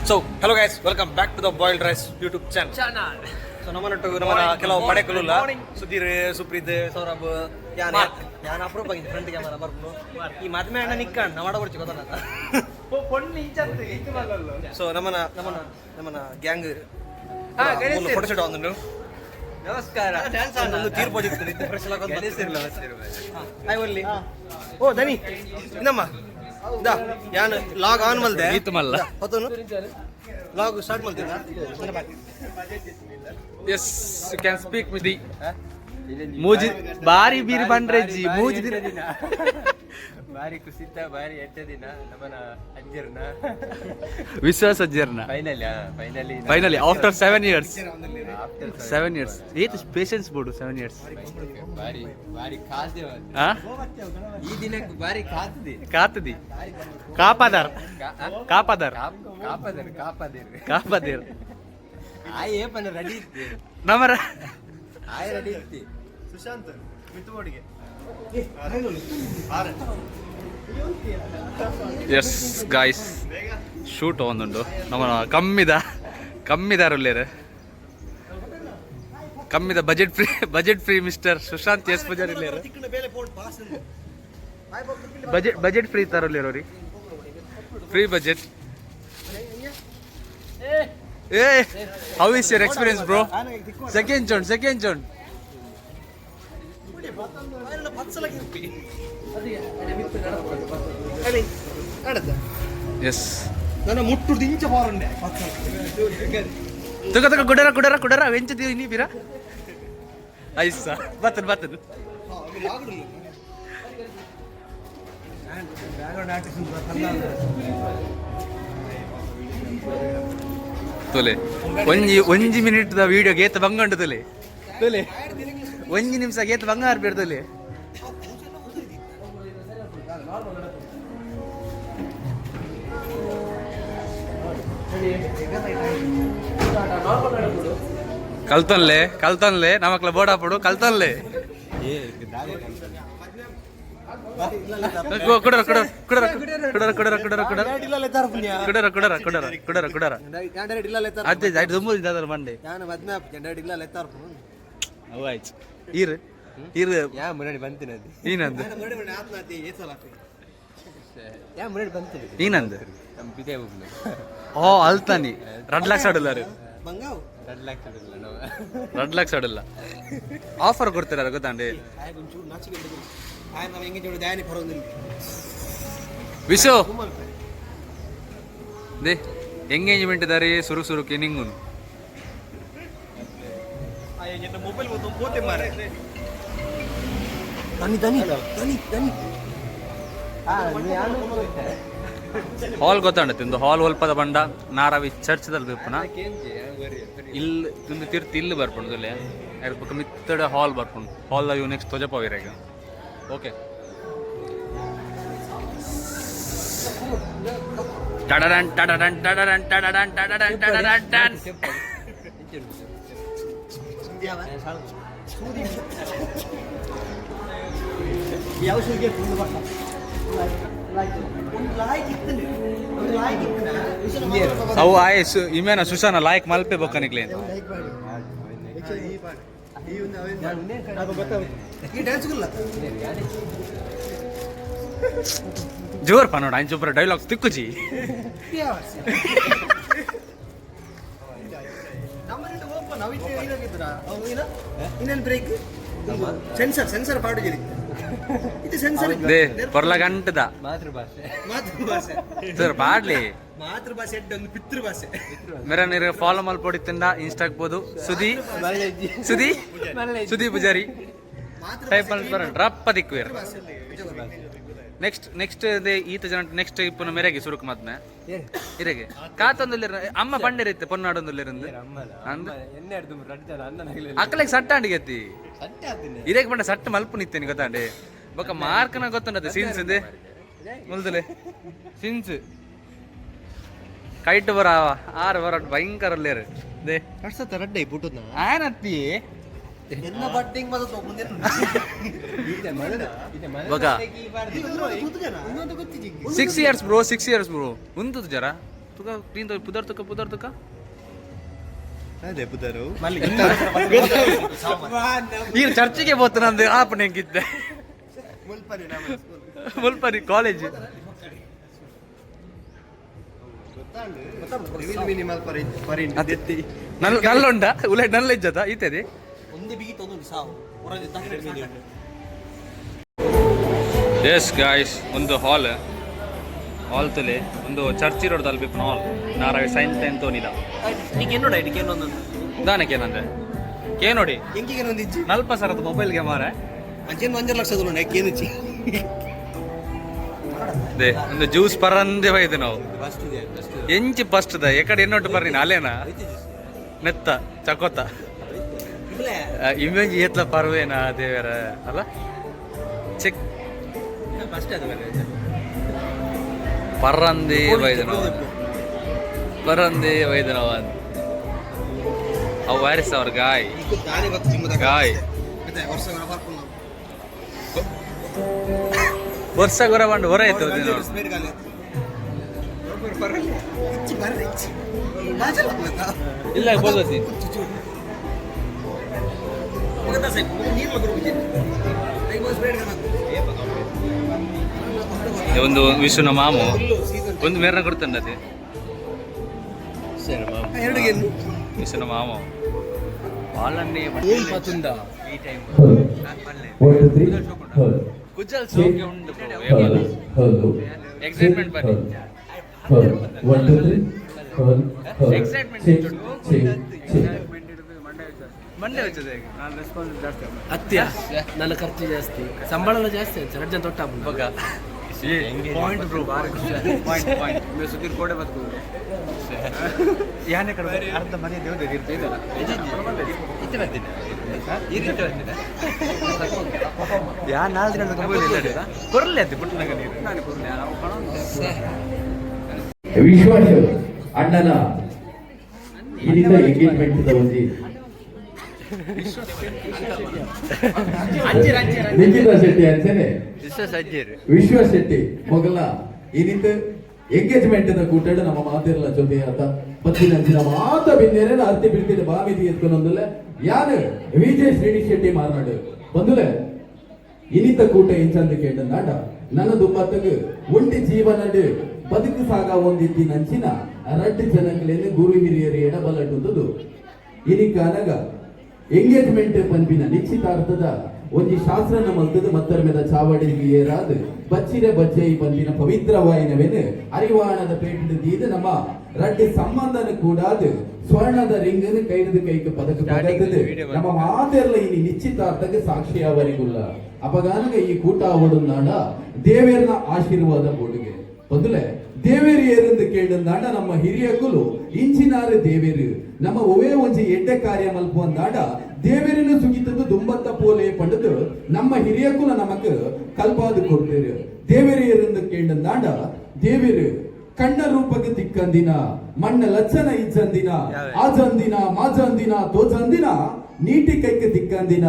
So hello guys, welcome back to the boiled rice YouTube channel. So ನಮ್ಮ ಕೆಲವು ಪಡೆಕಲು ಸುಧೀರ್, ಸುಪ್ರೀತ್, ಸೌರಭ್, ഞാൻ ಅಪರೂಪ ಫ್ರಂಟ್ ಕ್ಯಾಮರಾ ಬರ್ಬೋದು ಈ ಮದ್ಮೆ ಅಣ್ಣ ನಿಕ್ಕಣ್ಣ ನಮ್ಮಡ ಕೊಡ್ಚಿ ಗೊತ್ತಾನ. ಸೊ ನಮ್ಮನ ಗ್ಯಾಂಗ್ ಫೋಟೋ ಶೂಟ್ ಆಗುಂಡು. ನಮಸ್ಕಾರ. ಒಂದು ತೀರ್ಪು ಒಲ್ಲಿ ಓ ದನಿ ಇನ್ನಮ್ಮ ದಾ ಯಾನ್ ಲಾಗ್ ಆನ್ ಮಲ್ದೆ ಈತ್ ಮಲ್ಲ ಹೊತ್ತನು ಲಾಗ್ ಸ್ಟಾರ್ಟ್ ಮಾಡ್ತೀರಾ? Yes you can speak with the ಮೂಜಿ ಬಾರಿ ಬೀರಿ ಬಂಡ್ರೆಜ್ಜಿ ಮೂಜಿ ದಿನ ಬಾರಿ ಕುಸಿತ ಬಾರಿ ಎಟ್ಟ ದಿನ ನಮ್ಮನ ಅಜ್ಜರ್ನ ವಿಶ್ವಾಸ ಅಜ್ಜರ್ನ ಫೈನಲಿ ಆಫ್ಟರ್ 7 years ಏತ್ ಪೇಷನ್ಸ್ ಬೋಡು 7 years ಬಾರಿ ಬಾರಿ ಕಾದೆ ಈ ದಿನಕ್ಕೆ ಬಾರಿ ಕಾತದಿ ಕಾಪಾದರ್ ಆಯ್ ಏಪನ ರೆಡಿ ಇತ್ತು ನಮರ ಆಯ್ ರೆಡಿ ಇತ್ತು ಸುಶಾಂತ್ ಮಿತ್ತುಬೋಡಿಗೆ ಎಸ್ ಗಾಯ್ಸ್ ಶೂಟ್ ಒಂದುಂಡು ನಮ್ಮ ಕಮ್ಮಿದಾರುಲ್ಲೇರು ಕಮ್ಮಿದ budget free mister Sushant S Poojari ಇಲ್ಲೇರು ಬಜೆಟ್ ಫ್ರೀ ತರಲ್ಲೇರು ರೀ ಫ್ರೀ ಬಜೆಟ್. ಏ how is your experience bro? Second zone ಎಸ್ ನನ್ನ ಮುಟ್ಟು ದಿಂಚ ಬಾರಂಡೆ ತುಗ ಕುಡರ ವೆಂಚದಿ ನೀ ಬಿರ ಐಸ ಬತ್ತದು ತೊಲೆ ಒಂಜಿ ಮಿನಿಟ್ ದ ವಿಡಿಯೋ ಗೇತ್ ಬಂಗಂಡು ತೊಲೆ 1 ನಿಮಿಷ ಗೇತ್ ಬಂಗಾರ ಬೇಡ್ದಲೆ ಕಲ್ತನ್ಲೆ ನಮಕ್ಲ ಬೋಡಾಪಡು ಕಲ್ತನ್ಲೆ ಮಂಡೆ ಆಯ್ತು ಇರು ಯಾ ಮುರಡಿ ಬಂತಿನ ಏನಂದು ಏನಂದು ಓ ಅಲ್ತಾನಿ 2 ಲಕ್ಷ ಆಡಲ್ಲಾರು 2 ಲಕ್ಷ ಆಡಲ್ಲ ಆಫರ್ ಕೊಡ್ತಾರ ಗೊತ್ತಾಂಡೆ ವಿಶೋ ದೇ ಎಂಗೇಜ್ಮೆಂಟ್ ದಾರಿ ಸುರುಕಿ ನಿಂಗುನು ಮೊಬೈಲ್ ಪೋತೆ ಮಾರೆ ದನಿ ಹಾಲ್ ಗೊತ್ತಾಂಡ ತಿಂದು ಹಾಲ್ ಒಲ್ಪದ ಬಂಡ ನಾರಾವಿ ಚರ್ಚ್ದಲ್ಲಿ ಬಿಪ್ಪನ ಇಲ್ಲಿ ತಿಂದು ತಿರ್ತಿ ಇಲ್ಲಿ ಬರ್ಪುಂಡು ಇಲ್ಲಿ ಯಾಕೆ ಮಿತ್ತಡ ಹಾಲ್ ಬರ್ಪುಂಡು ಹಾಲ್ ಇವು ನೆಕ್ಸ್ಟ್ ತೊಜಪವಿರಾಗ ಓಕೆ ಟಡಡನ್ ಅವು ಆಯ್ ಇಮೇನ ಸುಶಾನ ಲಾಯ್ಕ್ ಮಲ್ಪೆ ಬೊಕ್ಕನಿಕ್ಲೆ ಜೋರ್ ಪನೋಡ ಅಂಚ ಒಬ್ಬರ ಡೈಲಾಗ್ಸ್ ತಿಕ್ಕುಜಿ ಇನ್ನೇನು ಬ್ರೇಕ್ ಸೆನ್ಸರ್ ಪಾಡು ಜರಿ ಇದು ಸೆನ್ಸರ್ ಪೊರ್ಲ ಗಂಟದ ಮಾತೃಭಾಷೆ ಸರ್ ಪಾಡ್ಲಿ ಮಾತೃಭಾಷೆ ಒಂದು ಪಿತೃಭಾಷೆ ಮೇರ ನೀರು ಫಾಲೋ ಮಲ್ಪೊಡಿತ್ತಿಂದ ಇನ್ಸ್ಟಾಕ್ ಬೋದು ಸುದಿ ಪೂಜಾರಿ ಟೈಪ್ ಬರ ರಪ್ಪ ದಿಕ್ವೇರ್ ನೆಕ್ಸ್ಟ್ ಈತ ಜನ ನೆಕ್ಸ್ಟ್ ಇಪ್ಪನ ಮೆರೆಗೆ ಸುರುಕು ಮದ್ಮೆ ಇರೆಗೆ ಕಾತೊಂದುಲ್ಲಿರ ಅಮ್ಮ ಪಂಡಿರಿತ್ತೆ ಪೊನ್ನಾಡೊಂದುಲ್ಲಿರಂದು ಅಕ್ಕಲಿಗೆ ಸಟ್ಟಾಂಡಿಗೆತ್ತಿ ಇರೇಗೆ ಬಂಡ ಸಟ್ಟು ಮಲ್ಪು ನಿತ್ತೇನೆ ಗೊತ್ತಾಂಡೆ ಬೊಕ್ಕ ಮಾರ್ಕನ ಗೊತ್ತುಂಡತ್ತೆ ಸೀನ್ಸ್ ಇದೆ ಮುಲ್ದಲೆ ಸೀನ್ಸ್ ಕೈಟ್ ಬರ ಆರು ಬರ ಭಯಂಕರ ಲೇರು ದೇ ರಡ್ಡೆ ಪುಟ್ಟದ ಆನತ್ತಿ ಎಲ್ಲ ಬಟ್ಟಿಂಗ್ ಮದ ಮುಂದೆ ಬಗ 6 years ಬ್ರೋ ಉಂತದ ಜರ ತುಕ ಕ್ಲೀನ್ ಪುದರ್ ತುಕ ಅದೇ ಬುದ್ಧರು ಈ ಚರ್ಚಿಗೆ ಹೋಗ್ತು ನಂದು ಆಪಣೆ ಹೆಂಗಿದ್ದೆ ಮುಲ್ಪರಿ ಕಾಲೇಜ್ ನಲ್ಲುಂಡ ಉಲೆ ನಲ್ಲ ಇಜ್ಜದ ಈತದೆ ಒಂದೇ ಬಿಗಿತ ಒಂದು ಸಾವು ಎಸ್ ಗಾಯ್ಸ್ ಒಂದು ಹಾಲ್ ತಲೆ ಒಂದು ಚರ್ಚ್ ಇರೋದು ತಲುಪಿನ ಹಾಲ್ ನಾರಾವಿ ಸೈನ್ಸ್ ಅಂತ ತೋನಿದ ನೀನು ಏನೋಡ ಇದಕ್ಕೆ ಏನೊಂದು ದಾನಕ್ಕೇನಂದ್ರೆ ಕೇ ನೋಡಿ ಹೆಂಗಿಗೆ ಒಂದು ಇಜ್ಜಿ ನಲ್ಪ ಸರದು ಮೊಬೈಲ್ಗೆ ಮಾರ ಅಂಚೆನ್ 1 ಲಕ್ಷದ ನೋಡಿ ಕೇನುಚ್ಚಿ ಅದೇ ಒಂದು ಜ್ಯೂಸ್ ಪರಂದೆ ಬೈದು ನಾವು ಎಂಚಿ ಫಸ್ಟ್ ಎಕಡೆ ಎನ್ನೊಟ್ಟು ಬರ್ರಿ ಅಲ್ಲೇನಾ ನೆತ್ತ ಚಕೋತ ಇಮೇಜ್ ಏತ್ಲ ಪರ್ವೇನಾ ದೇವರ ಅಲ್ಲ ಚೆಕ್ ಪರಂದೇ ಬೈದು ನಾವು ಅವು ವ್ಯಾರಿಸ್ ಅವ್ರ ಗಾಯ್ ವರ್ಷ ಗೊರ ಬಂಡು ಹೊರ ಆಯ್ತು ಇಲ್ಲ ಬೋದಿ ಒಂದು ವಿಷ್ಣು ಮಾಮು ಒಂದು ಮೇರನ ಕೊಡ್ತಂಡದೆ ವಿಷ್ಣು ಮಾಮು వాళ్ళని ಕುಜಲ್ ಸೋಕೆ ಉಂಡು ಎಕ್ಸೈಟ್ಮೆಂಟ್ ಬನ್ನಿ ಎಕ್ಸೈಟ್ಮೆಂಟ್ ಮಂಡೆ వచ్చేది ನಾನು ರೆಸ್ಪಾನ್ಸ್ ಜಾಸ್ತಿ ಅತ್ಯ ನನ್ನ ಖರ್ಚು ಜಾಸ್ತಿ ಸಂಬಳ ಜಾಸ್ತಿ ಆಯ್ತು ರಜ್ಜನ್ ತೊಟ್ಟ ಬಗ್ಗ ಪಾಯಿಂಟ್ ಬ್ರೋ ಪಾಯಿಂಟ್ ನೀವು ಸುದೀರ್ ಕೋಡೆ ಬದುಕು ಯಾನೆ ಕಡೆ ಅರ್ಧ ಮನೆ ದೇವ್ದೆ ಇರ್ತಿದ್ದಲ್ಲ ಇತ್ತೆ ಬರ್ತೀನಿ ಈ ರೀತಿ ಬರ್ತೀನಿ ಯಾ 4 ದಿನ ಕೊರಲೆ ಅದು ಬಿಟ್ಟು ನೀರು ನಾನು ಕೊರಲೆ ವಿಶ್ವಾಸ ಅಣ್ಣನ ಇಲ್ಲಿಂದ ಎಂಗೇಜ್ಮೆಂಟ್ ಒಂದಿ ನಿಖಿತ ಶೆಟ್ಟಿ ಅಂಚನೆ ವಿಶ್ವ ಶೆಟ್ಟಿ ಮೊಗಲ ಇನಿಂದ ಎಂಗೇಜ್ಮೆಂಟ್ ಕೂಟಾಡ ನಮ್ಮ ಮಾತಿರಲ್ಲ ಜೊತೆ ಆತ ಪತ್ತಿನ ಮಾತ ಬಿಂದೇನೆ ಅರ್ತಿ ಬಿಡ್ತಿದ್ದ ಬಾಮಿತಿ ಎತ್ಕೊಂಡೊಂದುಲ್ಲ ಯಾರು ವಿಜಯ್ ಶ್ರೀನಿ ಶೆಟ್ಟಿ ಮಾತನಾಡು ಬಂದುಲೆ ಇನಿತ ಕೂಟ ಇಂಚಂದ ಕೇಳ ನಾಡ ನನ್ನದು ಪತ್ತಗ ಒಂಟಿ ಜೀವನಡು ಬದುಕು ಸಾಗ ಒಂದಿತ್ತಿ ನಂಚಿನ ರಡ್ಡು ಜನಗಳೇನು ಗುರು ಹಿರಿಯರು ಎಡಬಲ್ಲಟ್ಟುದು ಇನಿಕಾನಗ ಎಂಗೇಜ್ಮೆಂಟ್ ಪಂಪಿನ ನಿಶ್ಚಿತಾರ್ಥದ ಒಂಜಿ ಶಾಸ್ತ್ರನ ಮಲ್ತದ ಮತ್ತರ್ ಮೇದ ಚಾವಡಿಗೆ ಏರಾದ ಬಚ್ಚಿರೆ ಬಚ್ಚೆ ಈ ಪಂಪಿನ ಪವಿತ್ರವಾಯಿನವೇನು ಅರಿವಾಣದ ಪೇಟದ ದೀದ ನಮ್ಮ ರಡ್ಡಿ ಸಂಬಂಧನ ಕೂಡಾದ ಸ್ವರ್ಣದ ರಿಂಗನ್ನು ಕೈದು ಕೈಗೆ ಪದಕ ಪದಕದ ನಮ್ಮ ಮಾತೆಲ್ಲ ಇನಿ ನಿಶ್ಚಿತಾರ್ಥಕ್ಕೆ ಸಾಕ್ಷಿಯವರಿಗುಲ್ಲ ಅಪಗಾನಗ ಈ ಕೂಟ ಅವಡು ನಾಡ ದೇವೇರ್ನ ಆಶೀರ್ವಾದ ಬೋಡುಗೆ ಬದಲೆ ದೇವೇರು ಏರೆಂದು ಕೇಳಿದಾಡ ನಮ್ಮ ಹಿರಿಯಕುಲು ಇಂಚಿನಾರು ದೇವೇರು ನಮ್ಮ ಒವೇ ಒಂಜಿ ಎಡ್ಡೆ ಕಾರ್ಯ ಮಲ್ಪುವ ನಾಡ ದೇವೇರನ್ನು ಸುಗಿತದ್ದು ದುಂಬತ್ತ ಪೋಲೆ ಪಡೆದು ನಮ್ಮ ಹಿರಿಯಕುಲ ನಮಕ್ ಕಲ್ಪಾದು ಕೊಡ್ತೇರು ದೇವೇರು ಏರೆಂದು ಕೇಳಿದಾಡ ದೇವೇರು ಕಣ್ಣ ರೂಪಕ್ಕೆ ತಿಕ್ಕಂದಿನ ಮಣ್ಣ ಲಚ್ಚನ ಇಜ್ಜಂದಿನ ಆಜಂದಿನ ಮಾಜಂದಿನ ತೋಜಂದಿನ ನೀಟಿ ಕೈಗೆ ತಿಕ್ಕಂದಿನ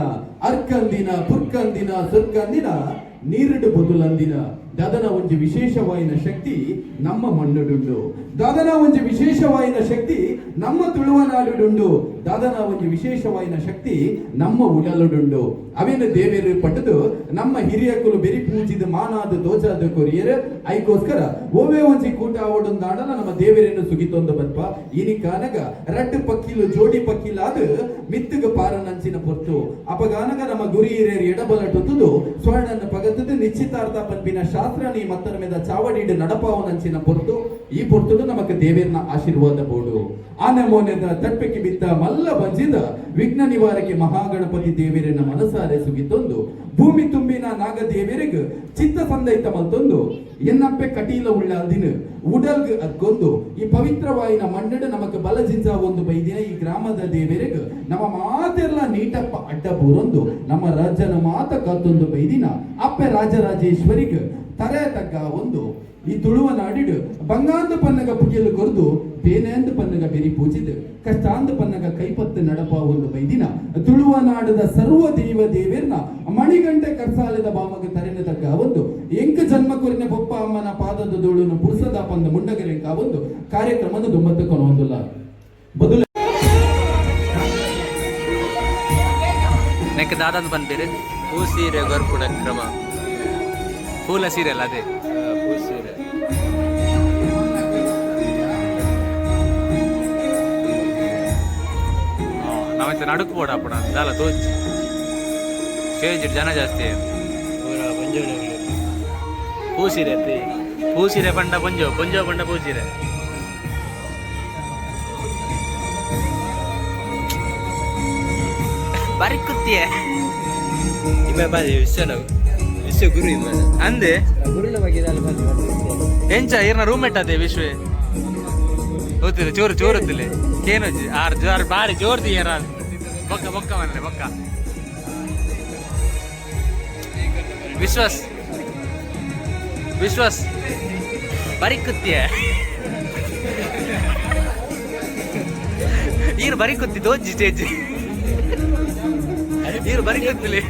ಅರ್ಕಂದಿನ ಪುರ್ಕಂದಿನ ಸುರ್ಕಂದಿನ ನೀರಿಡು ಬದುಲಂದಿನ ದದನ ಒಂಜಿ ವಿಶೇಷವಾಯಿನ ಶಕ್ತಿ ನಮ್ಮ ಮಣ್ಣುಡುಂಡು ದದನ ಒಂಜಿ ವಿಶೇಷವಾಯಿನ ಶಕ್ತಿ ನಮ್ಮ ತುಳುವನಾಡುಡುಂಡು ದದನ ಒಂಜಿ ವಿಶೇಷವಾಯಿನ ಶಕ್ತಿ ನಮ್ಮ ಉಡಲುಡುಂಡು ಅವೇನು ದೇವೇರು ಪಟ್ಟದು ನಮ್ಮ ಹಿರಿಯಕುಲು ಬೆರಿ ಪೂಜಿದ ಮಾನಾದ ದೋಜಾದ ಕೊರಿಯರ್ ಐಕೋಸ್ಕರ ಓವೇ ಒಂಜಿ ಕೂಟ ಆವಡೊಂದಾಡಲ ನಮ್ಮ ದೇವೇರನ್ನು ಸುಗಿತೊಂದು ಬಲ್ಪ ಇನಿ ಕಾನಗ ರಡ್ಡು ಪಕ್ಕಿಲು ಜೋಡಿ ಪಕ್ಕಿಲಾದ ಮಿತ್ತಗ ಪಾರನಂಚಿನ ಪೊರ್ತು ಅಪಗಾನಗ ನಮ್ಮ ಗುರಿ ಹಿರಿಯರು ಎಡಬಲಟುತ್ತದು ಸ್ವರ್ಣನ ಪಗತದ ನಿಶ್ಚಿತಾರ್ಥ ಪಂಪಿನ ಶಾಸ್ತ್ರ ನೀ ಮತ್ತರ ಮೇದ ಚಾವಡಿಡು ನಡಪಾವನಂಚಿನ ಪೊರ್ತು ಈ ಪೊರ್ತುಡು ನಮಕ್ ದೇವೇರ್ನ ಆಶೀರ್ವಾದ ಬೋಡು ಆನೆಮೋನೆದ ತಟ್ಪೆಕ್ಕೆ ಬಿತ್ತ ಮಲ್ಲ ಬಂಜಿದ ವಿಘ್ನ ನಿವಾರಕ್ಕೆ ಮಹಾಗಣಪತಿ ದೇವೇರನ ಮನಸಾರೆ ಸುಗಿತೊಂದು ಭೂಮಿ ತುಂಬಿನ ನಾಗದೇವೇರಿಗ ಚಿತ್ತ ಸಂದೈತ ಮಲ್ತೊಂದು ಎನ್ನಪ್ಪೆ ಕಟೀಲ ಉಳ್ಳ ದಿನ ಉಡಲ್ಗ್ ಅದ್ಕೊಂದು ಈ ಪವಿತ್ರವಾಯಿನ ಮಣ್ಣಡು ನಮಕ್ ಬಲಜಿಂಜ ಒಂದು ಬೈದಿನ ಈ ಗ್ರಾಮದ ದೇವೇರಿಗ ನಮ್ಮ ಮಾತೆಲ್ಲ ನೀಟಪ್ಪ ಅಡ್ಡ ಬೂರೊಂದು ನಮ್ಮ ರಾಜ್ಯನ ಮಾತ ಕತ್ತೊಂದು ಬೈದಿನ ಅಪ್ಪೆ ರಾಜರಾಜೇಶ್ವರಿಗ ತರೆ ತಗ್ಗ ಒಂದು ಈ ತುಳುವ ನಾಡಿಡು ಬಂಗಾಂದ ಪನ್ನಗ ಪುಗಿಯಲು ಕೊರ್ದು ಬೇನೆಂದು ಪನ್ನಗ ಬೆರಿ ಪೂಜಿದು ಕಷ್ಟಾಂದ ಪನ್ನಗ ಕೈಪತ್ತು ನಡಪ ಒಂದು ಬೈದಿನ ತುಳುವ ನಾಡದ ಸರ್ವ ದೇವ ದೇವೇರ್ನ ಮಣಿಗಂಟೆ ಕರ್ಸಾಲದ ಬಾಮಗ ತರೆನ ತಗ್ಗ ಒಂದು ಎಂಕ ಜನ್ಮ ಕೊರಿನ ಬೊಪ್ಪ ಅಮ್ಮನ ಪಾದದ ಧೂಳುನು ಪುರುಸದ ಪಂದ ಮುಂಡಗರೆಂಕ ಒಂದು ಕಾರ್ಯಕ್ರಮದ ದುಮ್ಮತ್ತಕ್ಕೊನ ಒಂದಿಲ್ಲ ಬದಲು ನೆಕ್ ದಾದಂತ ಬಂದ್ಬೇರೆ ಹೂ ಸೀರೆ ಗೊರ್ಪುಡ ಕ್ರಮ ಪೂಲ ಸೀರೆ ಅಲ್ಲ ಅದೇ ಹೂ ಸೀರೆ ನಾವಂತ ನಡುಕು ಬೋಡ ಅಪ್ಪಣ ದಾಲ ತೋಚಿ ಸ್ಟೇಜ್ ಜನ ಜಾಸ್ತಿ ಪೂರ ಬಂಜೋಳಿ ಹೂ ಸೀರೆ ಅತ್ತಿ ಹೂ ಸೀರೆ ಬಂಡ ಬಂಜೋ ಬಂಡ ಹೂ ಸೀರೆ ಬಾರಿ ಕುತ್ತಿಯೇ ಇಮ್ಮ ಬಾರಿ ವಿಶ್ವ ಗುರು ಇಮ್ಮ ಅಂದೆ ಗುರುನ ಬಗ್ಗೆ ಬಂದು ಎಂಚ ಇರ್ನ ರೂಮ್ಮೇಟ್ ಅದೇ ವಿಶ್ವೇ ಓದ್ತಿಲ್ಲ ಚೋರು ಹೊತ್ತಿಲ್ಲ ಕೇನೋಜಿ ಆರ್ ಜೋರ್ ಬಾರಿ ಜೋರ್ದಿ ಯಾರ ಬೊಕ್ಕ ಮನೆ ಬೊಕ್ಕ ವಿಶ್ವಾಸ್ ಬರಿ ಕುತ್ತಿಯ ಈರು ಬರಿ ಕುತ್ತಿ ದೋಜಿ ಸ್ಟೇಜ್ ಈರು ಬರಿ ಕುತ್ತಿಲಿ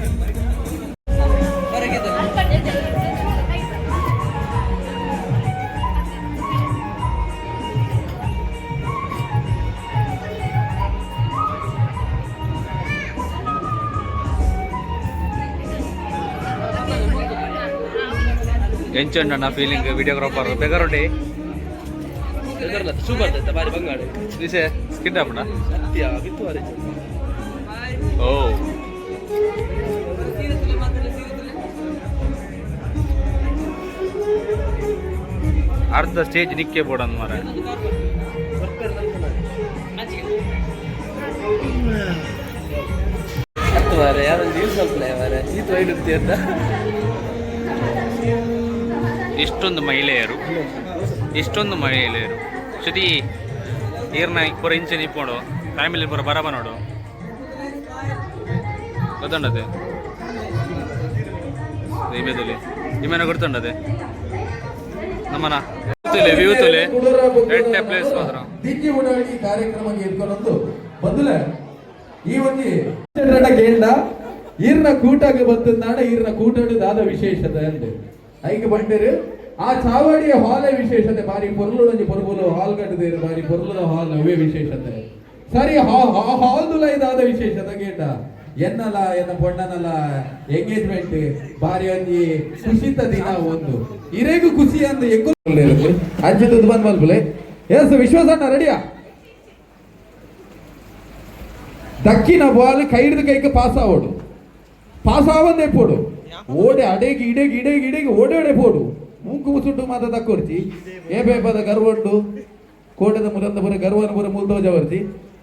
ಎಂಚಂಡ ನಾ ಫೀಲಿಂಗ್ ವಿಡಿಯೋಗ್ರಾಫರ್ ಬೇಗಾರೊಂಡಿ ಸೂಪರ್ ಬಾರಿ ಬಂಗಾಡು ದಿಸೆ ಸ್ಕಿಡ್ ಆಪಣ ಸತ್ಯ ಬಿತ್ತು ಓ ಅರ್ಧ ಸ್ಟೇಜ್ ನಿಕ್ಕೆ ಬೋಡನ್ ಮಾರ ಮಾರೆ ಯಾರೊಂದು ನ್ಯೂಸ್ ಸ್ವಲ್ಪ ಮಾರೆ ಈತ ಇಡುತ್ತೆ ಅಂತ ಇಷ್ಟೊಂದು ಮಹಿಳೆಯರು ಶ್ರುತಿ ಈರ್ನ ಪೂರ ಇಂಚೆ ನಿಪ್ಪೋಡು ಫ್ಯಾಮಿಲಿ ಪೂರ ಬರಬ ನೋಡು ಗೊತ್ತುಂಡದೆ ಇಮೇದುಲಿ ಇಮೇನ ಗೊತ್ತುಂಡದೆ ನಮ್ಮನ ವ್ಯೂ ತುಲೆ ರೆಡ್ ಪ್ಲೇಸ್ ಹೋದ್ರ ದಿಕ್ಕಿ ಉಡಾಡಿ ಕಾರ್ಯಕ್ರಮ ಎತ್ಕೊಂಡು ಬದಲ ಈ ಒಂದು ಗೇಂಡ ಈರ್ನ ಕೂಟಾಗ ಬಂತಂದಾಡ ಈರ್ನ ಕೂಟಾಡು ದಾದ ವಿಶೇಷತೆ ಅಂದೆ ಐಗೆ ಬಂದಿರು ಆ ಚಾವಡಿಯ ಹಾಲೇ ವಿಶೇಷತೆ ಬಾರಿ ಪೊರ್ಲುಡಂಜಿ ಪೊರ್ಬುಲು ಹಾಲ್ ಕಟ್ಟದೇರು ಬಾರಿ ಪೊರ್ಲುದ ಹಾಲ್ ಅವೇ ವಿಶೇಷತೆ ಸರಿ ಹಾಲ್ದುಲ ಇದಾದ ವಿಶೇಷತೆ ಗೇಂಡ ಎನ್ನಲ ಎನ್ನ ಪೊಣ್ಣನಲ್ಲ ಎಂಗೇಜ್ಮೆಂಟ್ ಬಾರಿ ಒಂಜಿ ಖುಷಿತ ದಿನ ಒಂದು ಇರೇಗು ಖುಷಿ ಅಂದ್ ಎಂಗು ಅಜ್ಜಿದ್ದು ಬಂದ್ ಮಲ್ಪುಲೆ ಎಸ್ ವಿಶ್ವಾಸಣ್ಣ ರೆಡಿಯಾ ದಕ್ಕಿನ ಬಾಲ್ ಕೈಡ್ದು ಕೈಗೆ ಪಾಸ್ ಆವಂದೆ ಪೋಡು ಓಡೆ ಅಡೆಗೆ ಇಡೆಗೆ ಓಡೆ ಪೋಡು ಮೂಕು ಮುಸುಟ್ಟು ಮಾತ ತಕ್ಕೊರ್ಚಿ ಏ ಬೇಪದ ಗರ್ವಂಡು ಕೋಟದ ಮುರಂದಪುರ ಗರ್ವನಪುರ ಮುಲ್ದೋಜವರ್ಚಿ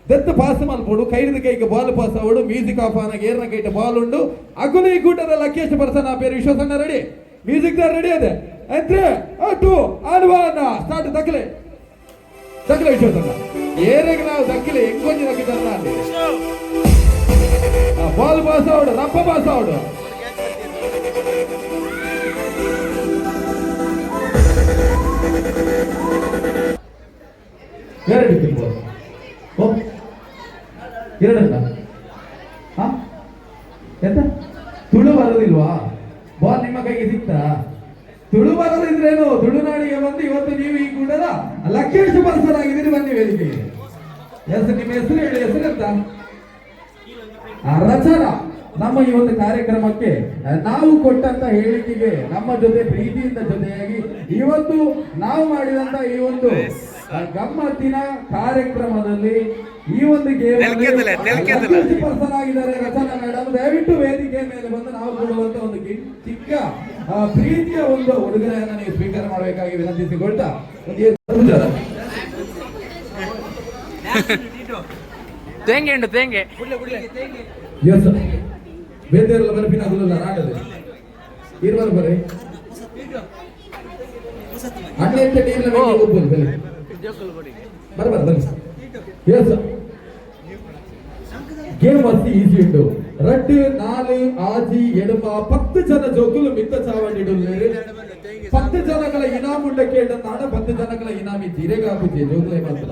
ದತ್ತ ಪಾಸ್ ಮಲ್ಪೋಡು ಕೈಡ್ದು ಕೈಗೆ ಬಾಲ್ ಪಾಸ್ ಆವಡು ಮ್ಯೂಸಿಕ್ ಆಫ್ ಆನ ಏರ್ನ ಕೈಟ ಬಾಲ್ ಉಂಡು ಅಗುಲು ಈ ಕೂಟದ ಲಕ್ಕೇಶ್ ಪರ್ಸನ್ ಆ ಪೇರು ವಿಶ್ವಾಸಣ್ಣ ರೆಡಿ ಮ್ಯೂಸಿಕ್ ದಾರ್ ರೆಡಿ ಅದೇ ಎಂತ್ರೆ ಟು ಆಡ್ವಾನ ಸ್ಟಾರ್ಟ್ ದಕ್ಕಲೆ ವಿಶ್ವಾಸಣ್ಣ ಏರೆಗೆ ನಾವು ದಕ್ಕಿಲೆ ಎಂಕೊಂಜಿ ದಕ್ಕಿದಲ್ಲ ಅಲ್ಲಿ ಬಾಲ್ ಪಾಸ್ ಆವಡು ರಪ್ಪ ಪಾಸ್ ಆವಡು ಎರಡಲ್ಲ ಎಂತ ತುಳು ಬರೋದಿಲ್ವಾ ಬಾಲ್ ನಿಮ್ಮ ಕೈಗೆ ಸಿಕ್ತಾ ತುಳು ಬರೋದಿದ್ರೇನು ತುಳುನಾಡಿಗೆ ಬಂದು ಇವತ್ತು ನೀವು ಈ ಕೂಡದ ಲಕ್ಕೇಶ್ ಪರ್ಸನ್ ಆಗಿದ್ದೀರಿ ಬನ್ನಿ ವೇದಿಕೆಗೆ ನಿಮ್ಮ ಹೆಸರು ಹೇಳಿ ಹೆಸರೆಂತ ರಚನಾ ನಮ್ಮ ಈ ಒಂದು ಕಾರ್ಯಕ್ರಮಕ್ಕೆ ನಾವು ಕೊಟ್ಟಂತ ಹೇಳಿಕೆಗೆ ನಮ್ಮ ಜೊತೆ ಪ್ರೀತಿಯಿಂದ ಜೊತೆಯಾಗಿ ಇವತ್ತು ನಾವು ಮಾಡಿದಂತ ಈ ಒಂದು ಗಮ್ಮತ್ತಿನ ಕಾರ್ಯಕ್ರಮದಲ್ಲಿ ಈ ಒಂದು ಪರ್ಸನ್ ಆಗಿದ್ದಾರೆ ರಚನಾ ಮೇಡಮ್ ದಯವಿಟ್ಟು ವೇದಿಕೆ ಮೇಲೆ ಬಂದು ನಾವು ಕೊಡುವಂತ ಒಂದು ಚಿಕ್ಕ ಪ್ರೀತಿಯ ಒಂದು ಉಡುಗೊರೆಯನ್ನ ನೀವು ಸ್ವೀಕಾರ ಮಾಡಬೇಕಾಗಿ ವಿನಂತಿಸಿಕೊಳ್ತಾ ತೆಂಗೆ ಬೇದೆಲ್ಲ ಬರಪಿನ ಗುಲ್ಲ ನಾಡದು ಇರ್ಬಾರ ಬರ್ರಿ ಅಣ್ಣೆಂತ ಟೀಮ್ನ ಮೇಲೆ ಒಬ್ಬರು ಬರ್ರಿ ಎಸ್ ಗೇಮ್ ಮಸ್ತಿ ಈಸಿ ಉಂಟು ರಟ್ಟು ನಾಲು ಆಜಿ ಎಡಮ 10 ಜನ ಜೋಕುಲು ಮಿತ್ತ ಚಾವಣಿಡು 10 ಜನಗಳ ಇನಾಮ್ ಉಂಡ ಕೇಳಿದಾಡ 10 ಜನಗಳ ಇನಾಮ್ ಇತ್ತು ಹಿರೇಗಾಪುಜಿ ಜೋಗುಲೆ ಮಾತ್ರ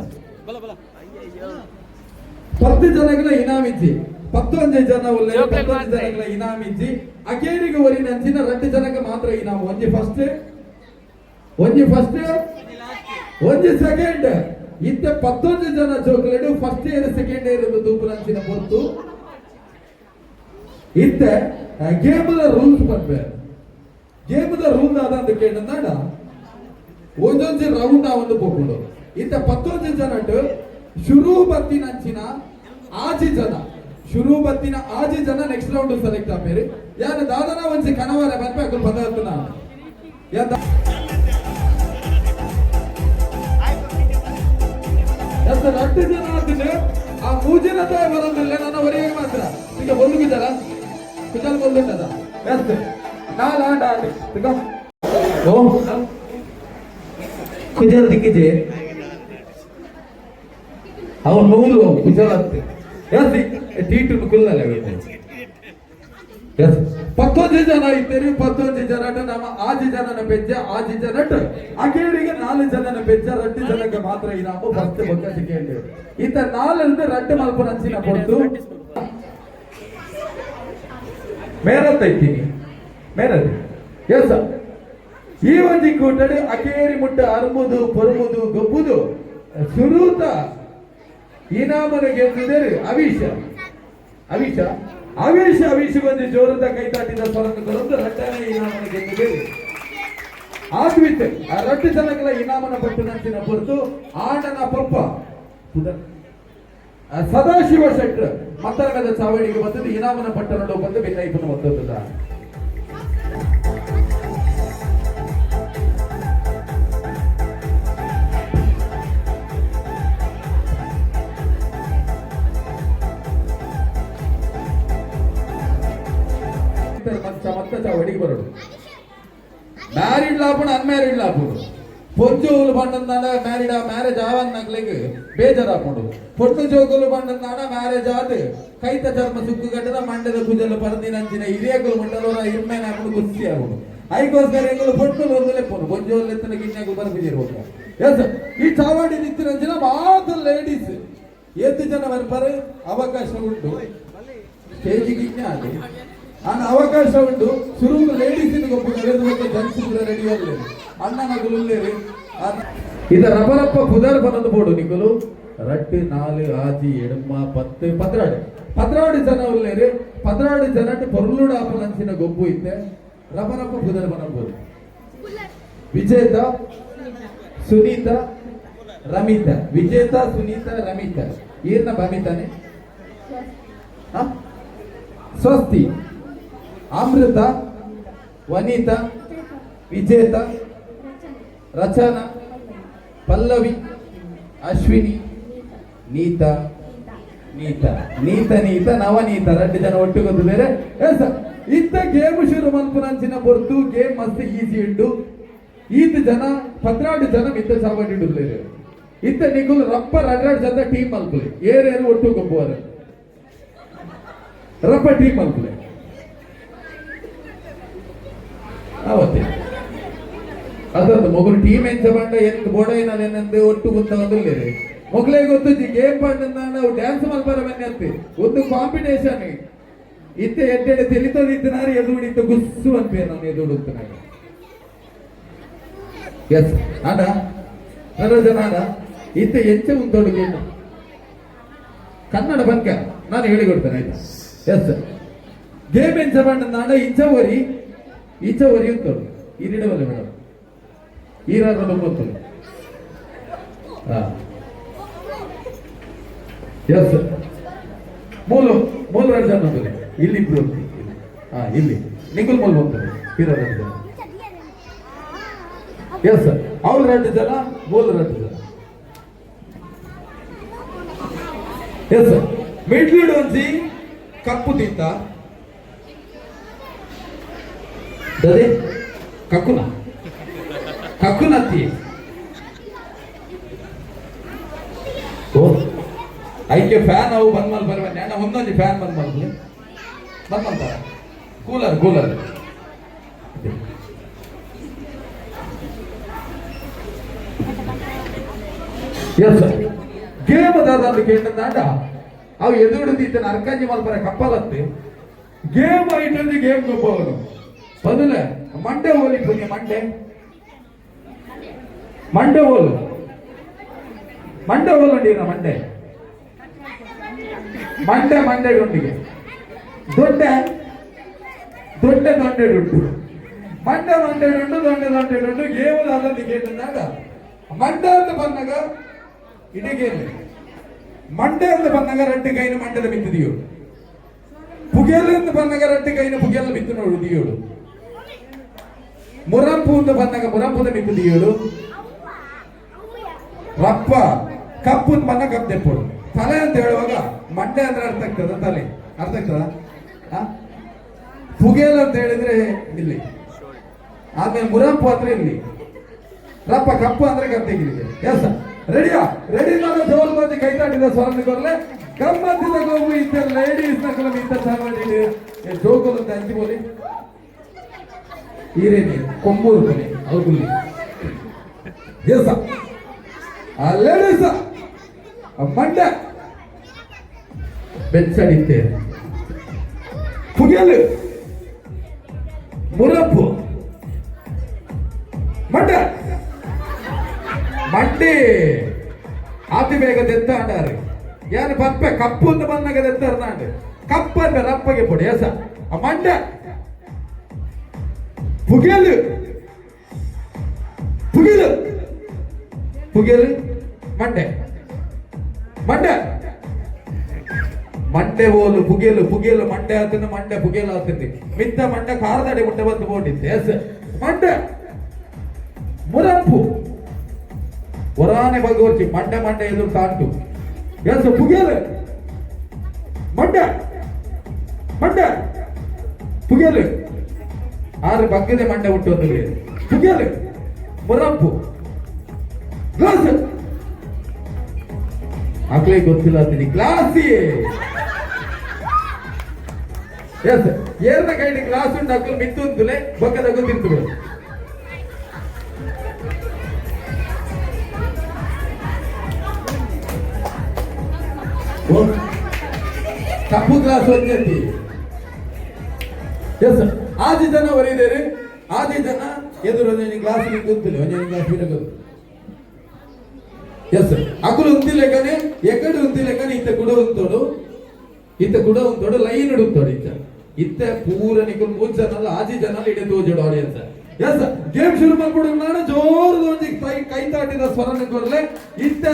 10 ಜನಗಳ ಇನಾಮ್ ಇಚ್ಚಿ 11 ಜನ ಉಳ್ಳ 11 ಜನಗಳ ಇನಾಮ್ ಇಚ್ಚಿ ಅಕೇರಿಗೆ ಒರಿ ನಂಚಿನ 2 ಜನಕ್ಕೆ ಮಾತ್ರ ಇನಾಮ್ ಒಂಜಿ ಫಸ್ಟ್ ಒಂಜಿ ಸೆಕೆಂಡ್ ಇತ್ತ 11 ಜನ ಜೋಕುಲೆಡು ಫಸ್ಟ್ ಇಯರ್ ಸೆಕೆಂಡ್ ಇಯರ್ ಎಂದು ತೂಪು ನಂಚಿನ ಹೊರತು ಇತ್ತ ಗೇಮ್ದ ರೂಲ್ಸ್ ಬರ್ಬೇಕು ಗೇಮ್ದ ರೂಲ್ ಆದ ಅಂತ ಕೇಳಿದಾಡ ಒಂದೊಂದು ರೌಂಡ್ ಒಂದು ಹೋಗ್ಬಿಡು ಇತ್ತ 11 ಜನಟ್ಟು ಶುರು ಬತ್ತಿನ ಅಂಚಿನ ಆಜಿ ಜನ ನೆಕ್ಸ್ಟ್ ರೌಂಡ್ ಸೆಲೆಕ್ಟ್ ಆಮೇಲೆ ಯಾರು ದಾದನ ಒಂದ್ಸಿ ಕನವರ ಬರ್ಬೇಕು ಪದಾರ್ಥನ ಎಷ್ಟು 2 ಜನ ಆದ್ರೆ ಆ 3 ಜನದ ಬರೋದಿಲ್ಲ ನನ್ನ ಹೊರಗೆ ಮಾತ್ರ ಈಗ ಬೊಂದುಗಿದ್ದಾರ ಕುಚಲ್ ಬೊಂದುಂಟದ ಎಷ್ಟು ನಾಲ್ ಆಡಿ ಓ ಕುಜಲ್ ದಿಕ್ಕಿದೆ ಅವನು ನೂರು ಕುಜಲ್ ಹತ್ತೆ ಎಸ್ ಟೀಟು ಕುಲ್ಲಲ್ಲ ಎಸ್ 11 ಜನ ಇದ್ದೀರಿ 11 ಜನ ನಮ್ಮ 5 ಜನನ ಬೆಜ್ಜ 5 ಜನಟ್ ಅಕೇರಿಗೆ 4 ಜನನ ಬೆಜ್ಜ 2 ಜನಕ್ಕೆ ಮಾತ್ರ ಇನಾಮು ಫಸ್ಟ್ ಬೊಕ್ಕ ಸೆಕೆಂಡ್ ಇತ್ತ 4 2 ಮಲ್ಪನ ಅಂಚಿನ ಕೊಡ್ತು ಮೇರತ್ತೈತೀನಿ ಮೇರತ್ ಎಸ್ ಈ ಒಂಜಿ ಕೂಟಡಿ ಅಕೇರಿ ಮುಟ್ಟ ಅರ್ಮುದು ಪೊರ್ಮುದು ಗೊಬ್ಬುದು ಸುರೂತ ಇನಾಮನ ಗೆದ್ದಿದ್ದಾರೆ ಅವಿಶ ಬಂದು ಜೋರದ ಕೈತಾಟಿದ ಸ್ವರಗಳನ್ನು ರಟ್ಟನೆ ಇನಾಮನ ಗೆದ್ದಿದ್ದಾರೆ ಆದ್ವಿತ್ ಆ 2 ಜನಗಳ ಇನಾಮನ ಪಟ್ಟು ನಂಚಿನ ಹೊರತು ಆಡನ ಪಪ್ಪ ಸದಾಶಿವ ಶೆಟ್ರ್ ಮತ್ತರಗದ ಚಾವಡಿಗೆ ಬಂದದ್ದು ಇನಾಮನ ಪಟ್ಟಣ ಬಂದು ಬೆನ್ನೈಪನ ಒತ್ತದ ಮತ್ತೆ ಚಾವಡಿಗೆ ಬರೋದು ಮ್ಯಾರಿಡ್ ಲಾಪಣ ಅನ್ಮ್ಯಾರಿಡ್ ಲಾಪುಡು పొంజోగులు పండున్నాడ మ్యారేజ్ ఆవన్నగ్లకి ಬೇಜಾರಾಕೊಂಡು పొట్టు జోగులు పండున్నాడ మ్యారేజ్ ఆదు ಕೈತ ಚರ್ಮ ಸುಕ್ಕು ಗಟ್ಟದ ಮಂಡದ ಕುಜಲು ಪರದಿನಂಚಿನ ಹಿರಿಯಗಳು ಮಂಡಲವರ ಇರ್ಮೇನ ಹಾಕೊಂಡು ಗುಸ್ತಿ ಆಗುದು ಐಗೋಸ್ಕರ ಎಂಗಳು పొಟ್ಟು ಒಂದಲೆಪ್ಪನು పొంజోలు ಎತ್ತನ ಗಿಣ್ಣೆಗಳು ಬರ್ಬಿದಿರ್ಬೇಕು ಎಸ್ ಈ ಚಾವಡಿ ನಿಂತಿನಂಚಿನ ಮಾತ್ರ ಲೇಡೀಸ್ 7 ಜನ ಬರ್ಬಾರೆ ಅವಕಾಶ ಉಂಟು ಸ್ಟೇಜಿಗೆ ಗಿಣ್ಣೆ ಆಗಿ ಅನ್ನ ಅವಕಾಶ ಉಂಟು ಶುರು ಲೇಡೀಸಿನ ಗೊಬ್ಬ ನೆರೆದು ಜನ್ಸ್ ರೆಡಿ ಆಗಲಿ ಅಣ್ಣನಗಳು ಇದ ರಬರಪ್ಪ ಪುದರ್ ಬನ್ನದು ಬೋಡು ನಿಕ್ಕಲು 2 4 6 7 10 16 ಜನ ಉಳ್ಳೇರಿ 16 ಜನಟ್ಟು ಪೊರ್ಲುಡ ಆಪನಂಚಿನ ಗೊಬ್ಬು ಇತ್ತೆ ರಬರಪ್ಪ ಪುದರ್ ಬನ್ನಬಹುದು ವಿಜೇತ ಸುನೀತ ರಮಿತ ವಿಜೇತ ಸುನೀತ ರಮಿತ ಈರ್ನ ಬಮಿತಾನೆ ಸ್ವಸ್ತಿ ಅಮೃತ ವನಿತ ವಿಜೇತ ರಚನಾ ಪಲ್ಲವಿ ಅಶ್ವಿನಿ ನೀತ ನವನೀತ 2 ಜನ ಒಟ್ಟು ಗೊತ್ತಿದ್ದಾರೆ ಇತ್ತ ಗೇಮ್ ಶುರು ಮಲ್ಪುನಂಚಿನ ಹೊರತು ಗೇಮ್ ಮಸ್ತ್ ಈಸಿ ಉಂಟು ಈತ ಜನ 16 ಜನ ಮಿತ್ತ ಚಾವಡಿ ಇಡುತ್ತೇವೆ ಇತ್ತ ನಿಗುಲು ರಪ್ಪ 2 ಜನ ಟೀಮ್ ಮಲ್ಪಲೆ ಏರೇರು ಒಟ್ಟು ಗೊಬ್ಬರು ರಪ್ಪ ಟೀಮ್ ಮಲ್ಪಲೆ ಅವತ್ತೆ ಅದೊಂದು ಮೊಗಲು ಟೀಮ್ ಎಂಚ ಬಂಡ ಎಂದು ಬೋಡೈನಂದು ಒಟ್ಟು ಗೊತ್ತಾಗಲಿಲ್ಲ ಮೊಗಲೇ ಗೊತ್ತು ಗೇಮ್ ಬಂಡ ನಾವು ಡ್ಯಾನ್ಸ್ ಮಲ್ಪರ ಬನ್ನಿ ಅಂತೆ ಒಂದು ಕಾಂಪಿಟೇಷನ್ ಇತ್ತೆ ಎಡ್ಡೆ ತಿಳಿತದಿತ್ತನಾರು ಎದುಡಿತ್ತು ಗುಸ್ಸು ಅನ್ಪೇ ನಾನು ಎದುಡುತ್ತನಾಗ ಎಸ್ ಅಣ್ಣ 2 ಜನ ಅಣ್ಣ ಇತ್ತೆ ಎಂಚ ಮುಂದೊಡುಗೆ ಕನ್ನಡ ಬಂಕ ನಾನು ಹೇಳಿಕೊಡ್ತೇನೆ ಆಯ್ತಾ ಎಸ್ ಗೇಮ್ ಎಂಚ ಬಂಡ ನಾಡ ಇಂಚವರಿ ಉಂಟು ಇರಿಡವಲ್ಲ ಮೇಡಮ್ ಈರಾರು ಗೊತ್ತು ಎಸ್ ಮೂಲ 2 ಜನ ಹೋಗ್ತದೆ ಇಲ್ಲಿ ಇಲ್ಲಿ ನಿಗುಲ್ ಮೂಲ ಹೋಗ್ತದೆ ಇರೋ 2 ಜನ ಎಸ್ ಅವ್ರು 2 ಜನ ಮೂಲ 2 ಜನ ಎಸ್ ಮಿಡ್ಲೀಡ್ ಒಂದಿ ಕಪ್ಪು ತಿಂತ ಅದೇ ಕಕ್ಕುನತ್ತಿ ಓ ಐಕೆ ಫ್ಯಾನ್ ಅವು ಬಂದ್ ಮಲ್ ಬರ್ಬನ್ನಿ ಅಣ್ಣ ಒಂದೊಂದು ಫ್ಯಾನ್ ಬಂದ್ ಮಲ್ತಾರ ಕೂಲರ್ ಎಸ್ ಗೇಮ್ ಅದಾದ ಕೇಂದ್ರ ಅವು ಎದುರು ಇತ್ತನ ಅರ್ಕಾಂಜಿ ಮಲ್ಪರ ಕಪ್ಪಲತ್ತೆ ಗೇಮ್ ಐಟಲ್ಲಿ ಗೇಮ್ ಗೊಬ್ಬವನು ಮೊದಲ ಮಂಡೆ ಹೋಲಿ ಪುಣ್ಯ ಮಂಡೆ ಹೋಲು ಅಂಡಿರ ಮಂಡೆ ಡೊಂಡಿಗೆ ದೊಡ್ಡೆ ಡುಂಡು ಮಂಡೆ ಡುಂಡು ಗೇಮ್ ಅದಾದ ಕೇಂದ್ರ ಮಂಡೆ ಅಂತ ಬಂದಾಗ ಇಡೀಗೇನು ಮಂಡೆ ಅಂತ ಬಂದಾಗ ರಡ್ಡು ಕೈನ ಮಂಡದ ಬಿತ್ತಿದೆಯೋ ಪುಗೆಲು ಅಂತ ಬಂದಾಗ ರಡ್ಡು ಕೈನ ಪುಗೆಲ್ಲ ಬಿತ್ತು ನೋಡು ದಿಯೋಳು ಮುರಂಪು ಅಂತ ಬಂದಾಗ ಮುರಂಪುದ ಬಿತ್ತಿದೆಯೋಳು ರಪ್ಪ ಕಪ್ಪು ಅಂತ ಬಂದಾಗ ಕಪ್ಪು ತೆಪ್ಪೋಳು ತಲೆ ಅಂತ ಹೇಳುವಾಗ ಮಂಡೆ ಅಂದ್ರೆ ಅರ್ಥ ಆಗ್ತದ ತಲೆ ಅರ್ಥ ಆಗ್ತದ ಪುಗೆಲು ಅಂತ ಹೇಳಿದ್ರೆ ಇಲ್ಲಿ ಆಮೇಲೆ ಮುರಂಪು ಅಂದ್ರೆ ಇಲ್ಲಿ ರಪ್ಪ ಕಪ್ಪು ಅಂದ್ರೆ ಕತ್ತೆಗಿರಿಗೆ ಎಸ್ ರೆಡಿ ಮಾಡೋ ಜೋರು ಬಂದು ಕೈ ತಾಟಿದ ಸ್ವರಣ ಕೊರಲೆ ಗಮ್ಮತ್ತಿದ ಗೋಗು ಇದ್ದ ಲೇಡೀಸ್ ನಕಲ ಇದ್ದ ಸಾಮಾನ್ಯ ಜೋಗಲು ಅಂತ ಅಂಚಿ ಬೋಲಿ ಈರೇನಿ ಕೊಂಬೂರು ಕೊನೆ ಅವ್ಗುಲ್ಲಿ ಎಸ್ ಆ ಲೇಡೀಸ್ ಮಂಡ ಬೆಚ್ಚಡಿತ್ತೆ ಪುಗೆಲು ಮುರಪ್ಪು ಮಂಡಿ ಅತಿ ಬೇಗ ತೆತ್ತಾಂಡಾರು ಏನು ಪಪ್ಪೆ ಕಪ್ಪು ಅಂತ ಬಂದಾಗ ತೆತ್ತಾರ್ನಾಂಡು ಕಪ್ಪಂದ ರಪ್ಪಗೆ ಪೊಡಿ ಎಸ ಮಂಡ ಪುಗೆಲು ಮಂಡೆ ಹೋಲು ಪುಗೆಲು ಮಂಡೆ ಆತನ ಮಂಡೆ ಪುಗೆಲು ಆತಂಡಿ ಮಿತ್ತ ಮಂಡೆ ಕಾರದಡಿ ಮುಟ್ಟೆ ಬಂದು ಬೋಡಿದ್ದೆ ಎಸ್ ಮಂಡೆ ಮುರಂಪು ಒರಾನೆ ಭಗವತಿ ಮಂಡೆ ಎದುರು ತಾಂಟು ಎಸ್ ಪುಗೆಲು ಮಂಡೆ ಪುಗೆಲು ಆರು ಬಗ್ಗದೆ ಮಂಡೆ ಹುಟ್ಟು ಒಂದು ಪುಗೆಲು ಮುರಂಪು ಗ್ಲಾಸ್ ಮಕ್ಕಳಿಗೆ ಗೊತ್ತಿಲ್ಲ ಅಂತೀನಿ ಗ್ಲಾಸಿ ಎಸ್ ಏರ್ನ ಕೈಲಿ ಗ್ಲಾಸ್ ಉಂಟು ಅಕ್ಕಲು ಮಿತ್ತು ಅಂತಲೇ ಬಗ್ಗದ ಗೊತ್ತಿರ್ತದೆ ಕಪ್ಪು ಗ್ಲಾಸ್ ಒಂದಿ ಎಸ್ ಆದಿ ಜನ ಒರಿದೇರಿ ಆದಿ ಜನ ಎದುರು ಗ್ಲಾಸ್ ಗೊತ್ತಿಲ್ಲ ಒಂಜನಿ ಗ್ಲಾಸ್ ಬಿಡೋದು ಎಸ್ ಅಕುಲು ಉಂತಿಲೆಕ್ಕನೆ ಎಕಡೆ ಉಂತಿಲೆಕ್ಕನೆ ಇತ್ತ ಗುಡ ಉಂತೋಡು ಲೈನ್ ಉಂತೋಡು ಇತ್ತ ಪೂರ ನಿಕುಲ್ ಮೂರು ಜನ ಆದಿ ಜನ ಇಡೆ ತೋಜೋಡು ಆಡಿಯನ್ಸ್ ಎಸ್ ಗೇಮ್ ಶುರು ಮಾಡ್ಬಿಡು ನಾನು ಜೋರು ಒಂದಿ ಕೈ ತಾಟಿದ ಸ್ವರನ ಕೊಡ್ಲೆ ಇತ್ತ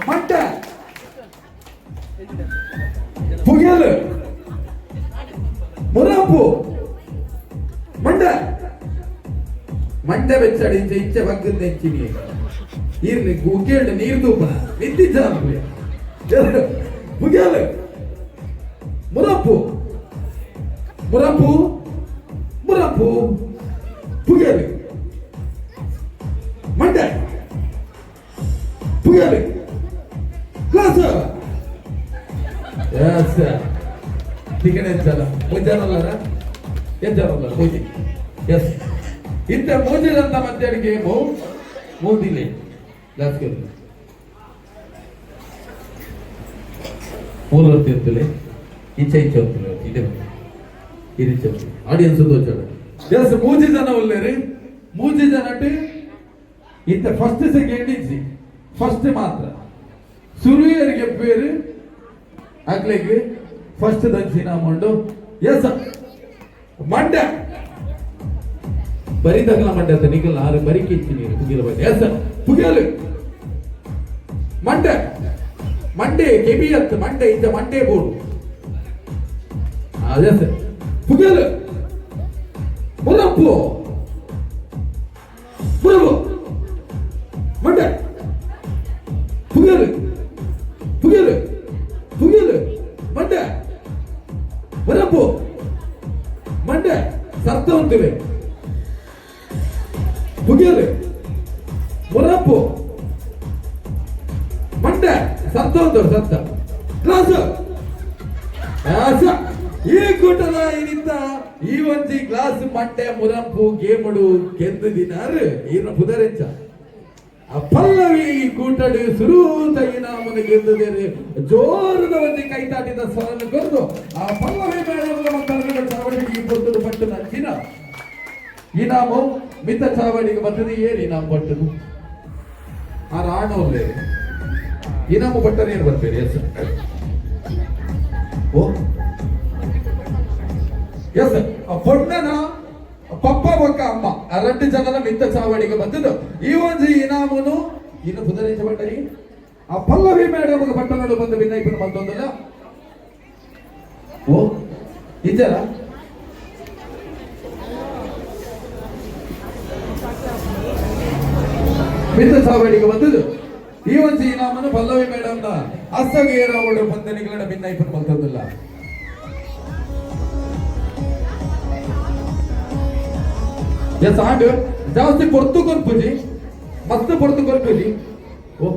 ಮಂಟ ಪುಗೆಲು ಮುರಂಪು ಮಂಡೆ ಬೆಚ್ಚಡಿ ಇಚ್ಚೆ ಬಗ್ಗದ ಹೆಚ್ಚಿನಿ ಇರ್ಲಿ ಗುಗ್ಗೇಳು ನೀರು ತೂಪ ನಿಂತಿದ್ದ ಪುಗೆಲು ಮುರಂಪು ಪುಗೆಲು ಮಂಡೆ ಪುಗೆಲು ಕ್ಲಾಸ್ ಎಸ್ ಟಿಕೆಟ್ ಹೆಚ್ಚಲ್ಲ ಮುಂಜಾನಲ್ಲಾರ ಎಜ್ಜಾನಲ್ಲ ಮೋದಿ ಎಸ್ ಇಂಥ ಮೋದಿದಂತ ಮಧ್ಯಾಹ್ನ ಗೇಮು ಮೋದಿಲೆ ಲಾಸ್ಟ್ ಮೂರು ವರ್ಷ ಇರ್ತಲೆ ಈಚೆ ಹೋಗ್ತದೆ ಇದೆ ಈ ರೀತಿ ಆಡಿಯನ್ಸ್ ತೋಚಾಡು ಎಸ್ ಮೂಜಿ ಜನ ಒಳ್ಳೆರಿ ಮೂಜಿ ಜನಟ್ಟು ಇಂಥ ಫಸ್ಟ್ ಸೆಕೆಂಡ್ ಇಜ್ಜಿ ಫಸ್ಟ್ ಮಾತ್ರ ಸುರುವಿಯರಿಗೆ ಪೇರು ಆಗ್ಲಿಕ್ಕೆ ಫಸ್ಟ್ ದಂಚಿನ ಮಂಡು ಎಸ್ ಮಂಡ್ಯ ಬರಿದಾಗಲ ಮಂಡ್ಯ ಅಂತ ನಿಗಲ್ ಆರು ಬರಿಕೆ ಇಚ್ಚಿ ನೀರು ಪುಗಿಲ ಬಂದೆ ಎಸ್ ಪುಗಿಯಲು ಮಂಡೆ ಕೆಬಿಯತ್ ಮಂಡೆ ಇಂದ ಮಂಡೆ ಬೋರ್ಡು ಅದೇ ಸರ್ ಪುಗಿಯಲು ಮುರಂಪು ಮಂಡೆ ಪುಗಿಯಲು ಮಂಡೆ ಮುರಂಪು ಮಂಡೆ ಸತ್ತ ಅಂತಿವೆ ಪುಗಿಯಲು ಮುರಂಪು ಮಂಡೆ ಸತ್ತ ಕ್ಲಾಸ್ ಈ ಕೂಟದ ಏನಿತ್ತ ಈ ಒಂಜಿ ಗ್ಲಾಸ್ ಮಂಡೆ ಮುರಂಪು ಗೇಮಡು ಕೆಂದು ದಿನಾರು ಈನ ಪುದರೆಂಚ ಪಲ್ಲವಿ ಕೂಟಡು ಸುರೂತ ಇನಾಮನ ಗೆದ್ದಿದ್ದೇನೆ ಜೋರದ ಒಂದು ಕೈ ತಾಟಿದ ಸ್ವರನ್ನು ಕೊಂದು ಆ ಪಲ್ಲವಿ ಮೇಳದ ಕನ್ನಡ ಚಾವಡಿಗೆ ಬಂದು ಪಟ್ಟು ನಚ್ಚಿನ ಇನಾಮು ಮಿತ ಚಾವಡಿಗೆ ಬರ್ತದೆ ಏನ್ ಇನಾಮ್ ಪಟ್ಟದು ಆ ರಾಣೋರ್ಲೆ ಇನಾಮು ಪಟ್ಟರೆ ಏನು ಬರ್ತೀರಿ ಎಸ್ ಓ ಎಸ್ ಪೊಣ್ಣನ ಪಪ್ಪ ಬೊಕ್ಕ ಅಮ್ಮ ಆ 2 ಜನರ ಮಿತ್ತ ಚಾವಡಿಗೆ ಬಂದದ್ದು ಈ ಒಂದು ಇನಾಮನು ಇನ್ನು ಪುದರೇಶ ಪಟ್ಟರಿ ಆ ಪಲ್ಲವಿ ಮೇಡಮ್ ಪಟ್ಟಣಗಳು ಬಂದು ಭಿನ್ನೈಪನ ಬಂದೊಂದಲ್ಲ ಓ ಇದ್ದಾರ ಮಿತ್ತ ಚಾವಡಿಗೆ ಬಂದದ್ದು ಈ ಒಂದು ಇನಾಮನು ಪಲ್ಲವಿ ಮೇಡಮ್ನ ಅಸಗೇರ ಅವಳು ಬಂದನಿಗಳ ಭಿನ್ನೈಪನ ಬಂದೊಂದಲ್ಲ ಎಸ್ ಆಂಡ್ ಜಾಸ್ತಿ ಪೊರ್ತು ಕೊರ್ಪುಜಿ ಮಸ್ತ್ ಪೊರ್ತು ಕೊರ್ಪುಜಿ ಓ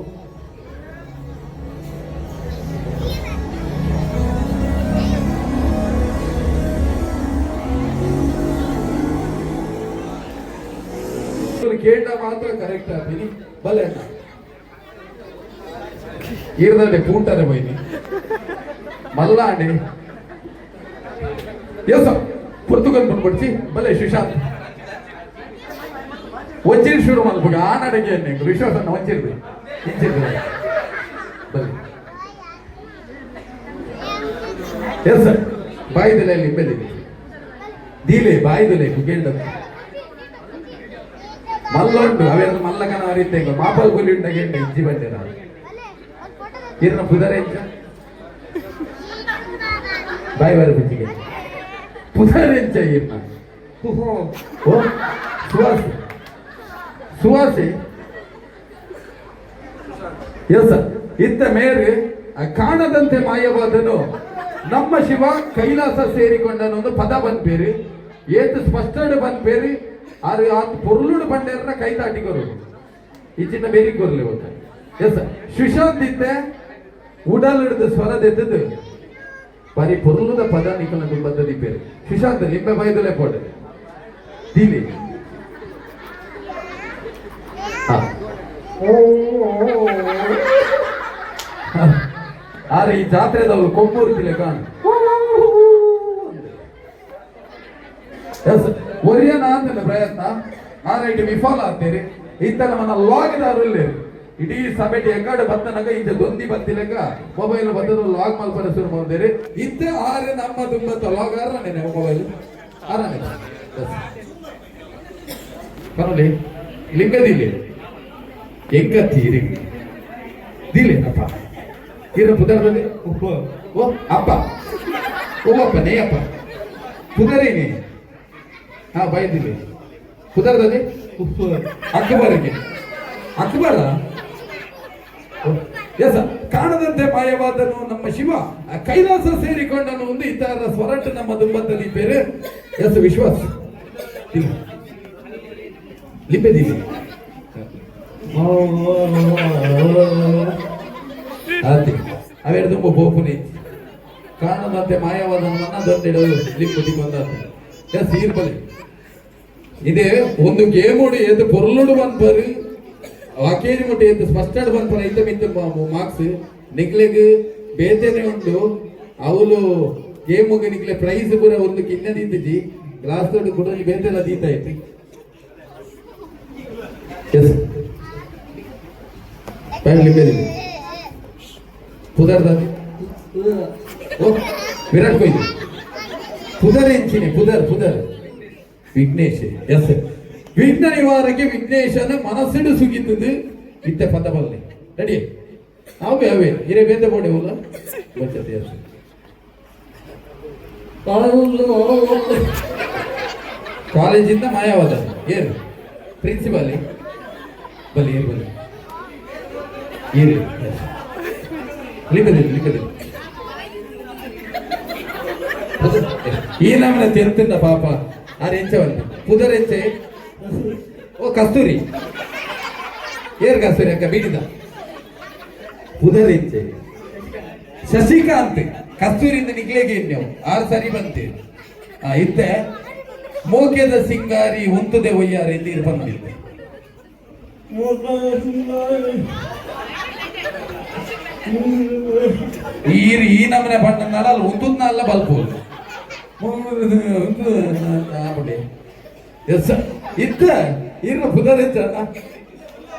ಕೇಟ ಮಾತ್ರ ಕರೆಕ್ಟ್ ಆಗ್ತೀನಿ ಬಲೆ ಇರ್ದಲ್ಲಿ ಪೂಂಟರೆ ಬೈನಿ ಮಲ್ಲಾಂಡೆ ಎಸ್ ಪೊರ್ತುಗಲ್ ಬಂದ್ಬಿಡ್ಸಿ ಬಲೆ ಸುಶಾಂತ್ ಒಂಚೂರು ಶುರು ಮಾಡ್ಬೇಕು ಆ ನಡಿಗೆ ವಿಶ್ವಾಸನ ಒಂಚಿರ್ರಿ ಹಿಂಚಿರ್ರಿ ಬನ್ನಿ ಎಸ್ ಸರ್ ಬಾಯಿದಲೆ ಲಿಂಬೆದಿದೆ ದೀಲೆ ಬಾಯಿದಲೆ ಕೇಳ್ದ ಮಲ್ಲೊಂಡು ಅವೆಲ್ಲ ಮಲ್ಲಕನ ಅರಿತೆಂಗ ಮಾಪಲ್ ಗುಲಿ ಉಂಡಗೆ ಇಜ್ಜಿ ಬಂದಿರ ಇರ್ನ ಪುದರೆ ಬಾಯಿ ಬರ ಬಿಚ್ಚಿಗೆ ಪುದರೆಂಚ ಇರ್ನ ಓ ಸುವಾಸ ಸುವಾಸಿ ಎಸ್ ಇತ್ತ ಮೇರೆ ಕಾಣದಂತೆ ಮಾಯವಾದನು ನಮ್ಮ ಶಿವ ಕೈಲಾಸ ಸೇರಿಕೊಂಡನು ಒಂದು ಪದ ಬಂದ್ಪೇರಿ ಏತು ಸ್ಪಷ್ಟಡು ಬಂದ್ಪೇರಿ ಆದ್ರೆ ಆ ಪೊರ್ಲುಡು ಬಂಡೇರನ್ನ ಕೈ ತಾಟಿಕೊರು ಈ ಚಿನ್ನ ಬೇರಿಗೆ ಕೊರ್ಲಿ ಹೋಗ್ತ ಎಸ್ ಸುಶಾಂತ್ ಇತ್ತೆ ಉಡಲ್ ಹಿಡಿದು ಸ್ವರದೆದ್ದು ಬರೀ ಪೊರ್ಲುದ ಪದ ನಿಖಲನ್ನು ಬದ್ದದಿ ಬೇರೆ ಸುಶಾಂತ್ ನಿಂಬೆ ಬೈದಲೇ ಕೊಡೆ ದೀಲಿ ಆದ್ರೆ ಈ ಜಾತ್ರೆದವರು ಕೊಂಬೂರ್ತಿಲೆ ಕಾಣು ಒರಿಯನ ಅಂತ ಪ್ರಯತ್ನ ಆದ್ರೆ ಇಟ್ಟು ವಿಫಲ ಆಗ್ತೀರಿ ಇತ್ತ ನಮ್ಮನ್ನ ಲಾಗಿದಾರಲ್ಲಿ ಇಡೀ ಸಭೆಟಿ ಎಕಡೆ ಬತ್ತನಾಗ ಇಂತ ದೊಂದಿ ಬತ್ತಿಲೆಗ ಮೊಬೈಲ್ ಬತ್ತದ ಲಾಗ್ ಮಲ್ಪಡ ಶುರು ಮಾಡ್ತೀರಿ ಇತ್ತ ಆರೆ ನಮ್ಮ ತುಂಬತ್ತ ಲಾಗ್ ಆರನೇ ಮೊಬೈಲ್ ಆರನೇ ಕನ್ನಡಿ ಲಿಂಗದಿಲ್ಲಿ ಎಂಗ ತೀರಿ ದಿಲೇನಪ್ಪ ಇರ ಪುದರದಲ್ಲಿ ಓ ಅಪ್ಪ ಓಪ್ಪ ನೇ ಅಪ್ಪ ಪುದರೇನೆ ಹಾ ಬೈದಿಲ್ಲ ಪುದರದಲ್ಲಿ ಅಕ್ಬರಿಗೆ ಅಕ್ಬರ ಎಸ್ ಕಾಣದಂತೆ ಮಾಯವಾದನು ನಮ್ಮ ಶಿವ ಕೈಲಾಸ ಸೇರಿಕೊಂಡನು ಒಂದು ಇತರ ಸ್ವರಟ್ಟು ನಮ್ಮ ದುಂಬತ್ತಲ್ಲಿ ಬೇರೆ ಎಸ್ ವಿಶ್ವಾಸ ಲಿಂಬೆದಿಲ್ಲ ಅವೇನು ತುಂಬ ಬೋಪುನಿ ಕಾಣದಂತೆ ಮಾಯವಾದನನ್ನ ದೊಡ್ಡ ಲಿಂಬುದಿ ಬಂದ ಎಸ್ ಇರ್ಬಲಿ ಇದೇ ಒಂದು ಗೇಮ್ ಉಡಿ ಎದ್ದು ಪೊರ್ಲುಡು ಬಂದ್ಬರಿ ವಾಕೇರಿ ಮುಟ್ಟಿ ಎದ್ದು ಸ್ಪಷ್ಟಡ್ ಬಂದ್ಬರ ಇಂತ ಮಿಂತ ಮಾರ್ಕ್ಸ್ ನಿಕ್ಲೆಗ್ ಬೇತೆನೆ ಉಂಟು ಅವಳು ಗೇಮುಗೆ ನಿಕ್ಲೆ ಪ್ರೈಸ್ ಪೂರ ಒಂದು ಕಿನ್ನ ದಿದ್ದಿಜಿ ಗ್ಲಾಸ್ ದೊಡ್ಡ ಕೊಡಲಿ ಬೇತೆಲ್ಲ ದೀತಾ ಐತಿ ಎಸ್ ಪುದರ್ ವಿರಾಟ್ ಕೊಹ್ಲಿ ಪುದರ್ ಎಂಚಿನಿ ಪುದರ್ ವಿಘ್ನೇಶ್ ಎಸ್ ವಿಘ್ನ ನಿವಾರಕ್ಕೆ ವಿಘ್ನೇಶನ ಮನಸ್ಸಿಡು ಸುಗಿದ್ದು ಇತ್ತ ಪದಬಲ್ಲೆ ರೆಡಿ ಅವೇ ಇರೇ ಬೇಂದ ಬೋಡೆವಲ್ಲ ಬರ್ತದೆ ಎಸ್ ಕಾಲೇಜಿಂದ ಮಾಯವಾದ ಏನು ಪ್ರಿನ್ಸಿಪಾಲ್ ಬಲಿ ಏನು ಬಲಿ ಏರಿ ಲಿಂಗದಿಲ್ಲ ಈ ನಮ್ಮನ ತೆಂತಿಂದ ಪಾಪ ಆರು ಎಂಚವಲ್ಲ ಪುದರ್ ಎಂಚೆ ಓ ಕಸ್ತೂರಿ ಏರ್ ಕಸ್ತೂರಿ ಅಕ್ಕ ಬೀಡಿದ ಪುದರ್ ಎಂಚೆ ಶಶಿಕಾಂತ್ ಕಸ್ತೂರಿಂದ ನಿಗ್ಲೇಗೆ ನೀವು 6 ಸರಿ ಬಂತೆ ಇದ್ದೆ ಮೋಕೆದ ಸಿಂಗಾರಿ ಹೊಂತದೆ ಒಯ್ಯಾರ ಎಂದು ಬಂದಿದ್ದೆ ಈ ನಮ್ಮನೆ ಬಣ್ಣ ಅಲ್ಲಿ ಉಂದುದ್ನ ಅಲ್ಲ ಬಲ್ಪು ಎಸ್ ಇತ್ತ ಇರ್ನ ಪುದರೆಚ್ಚ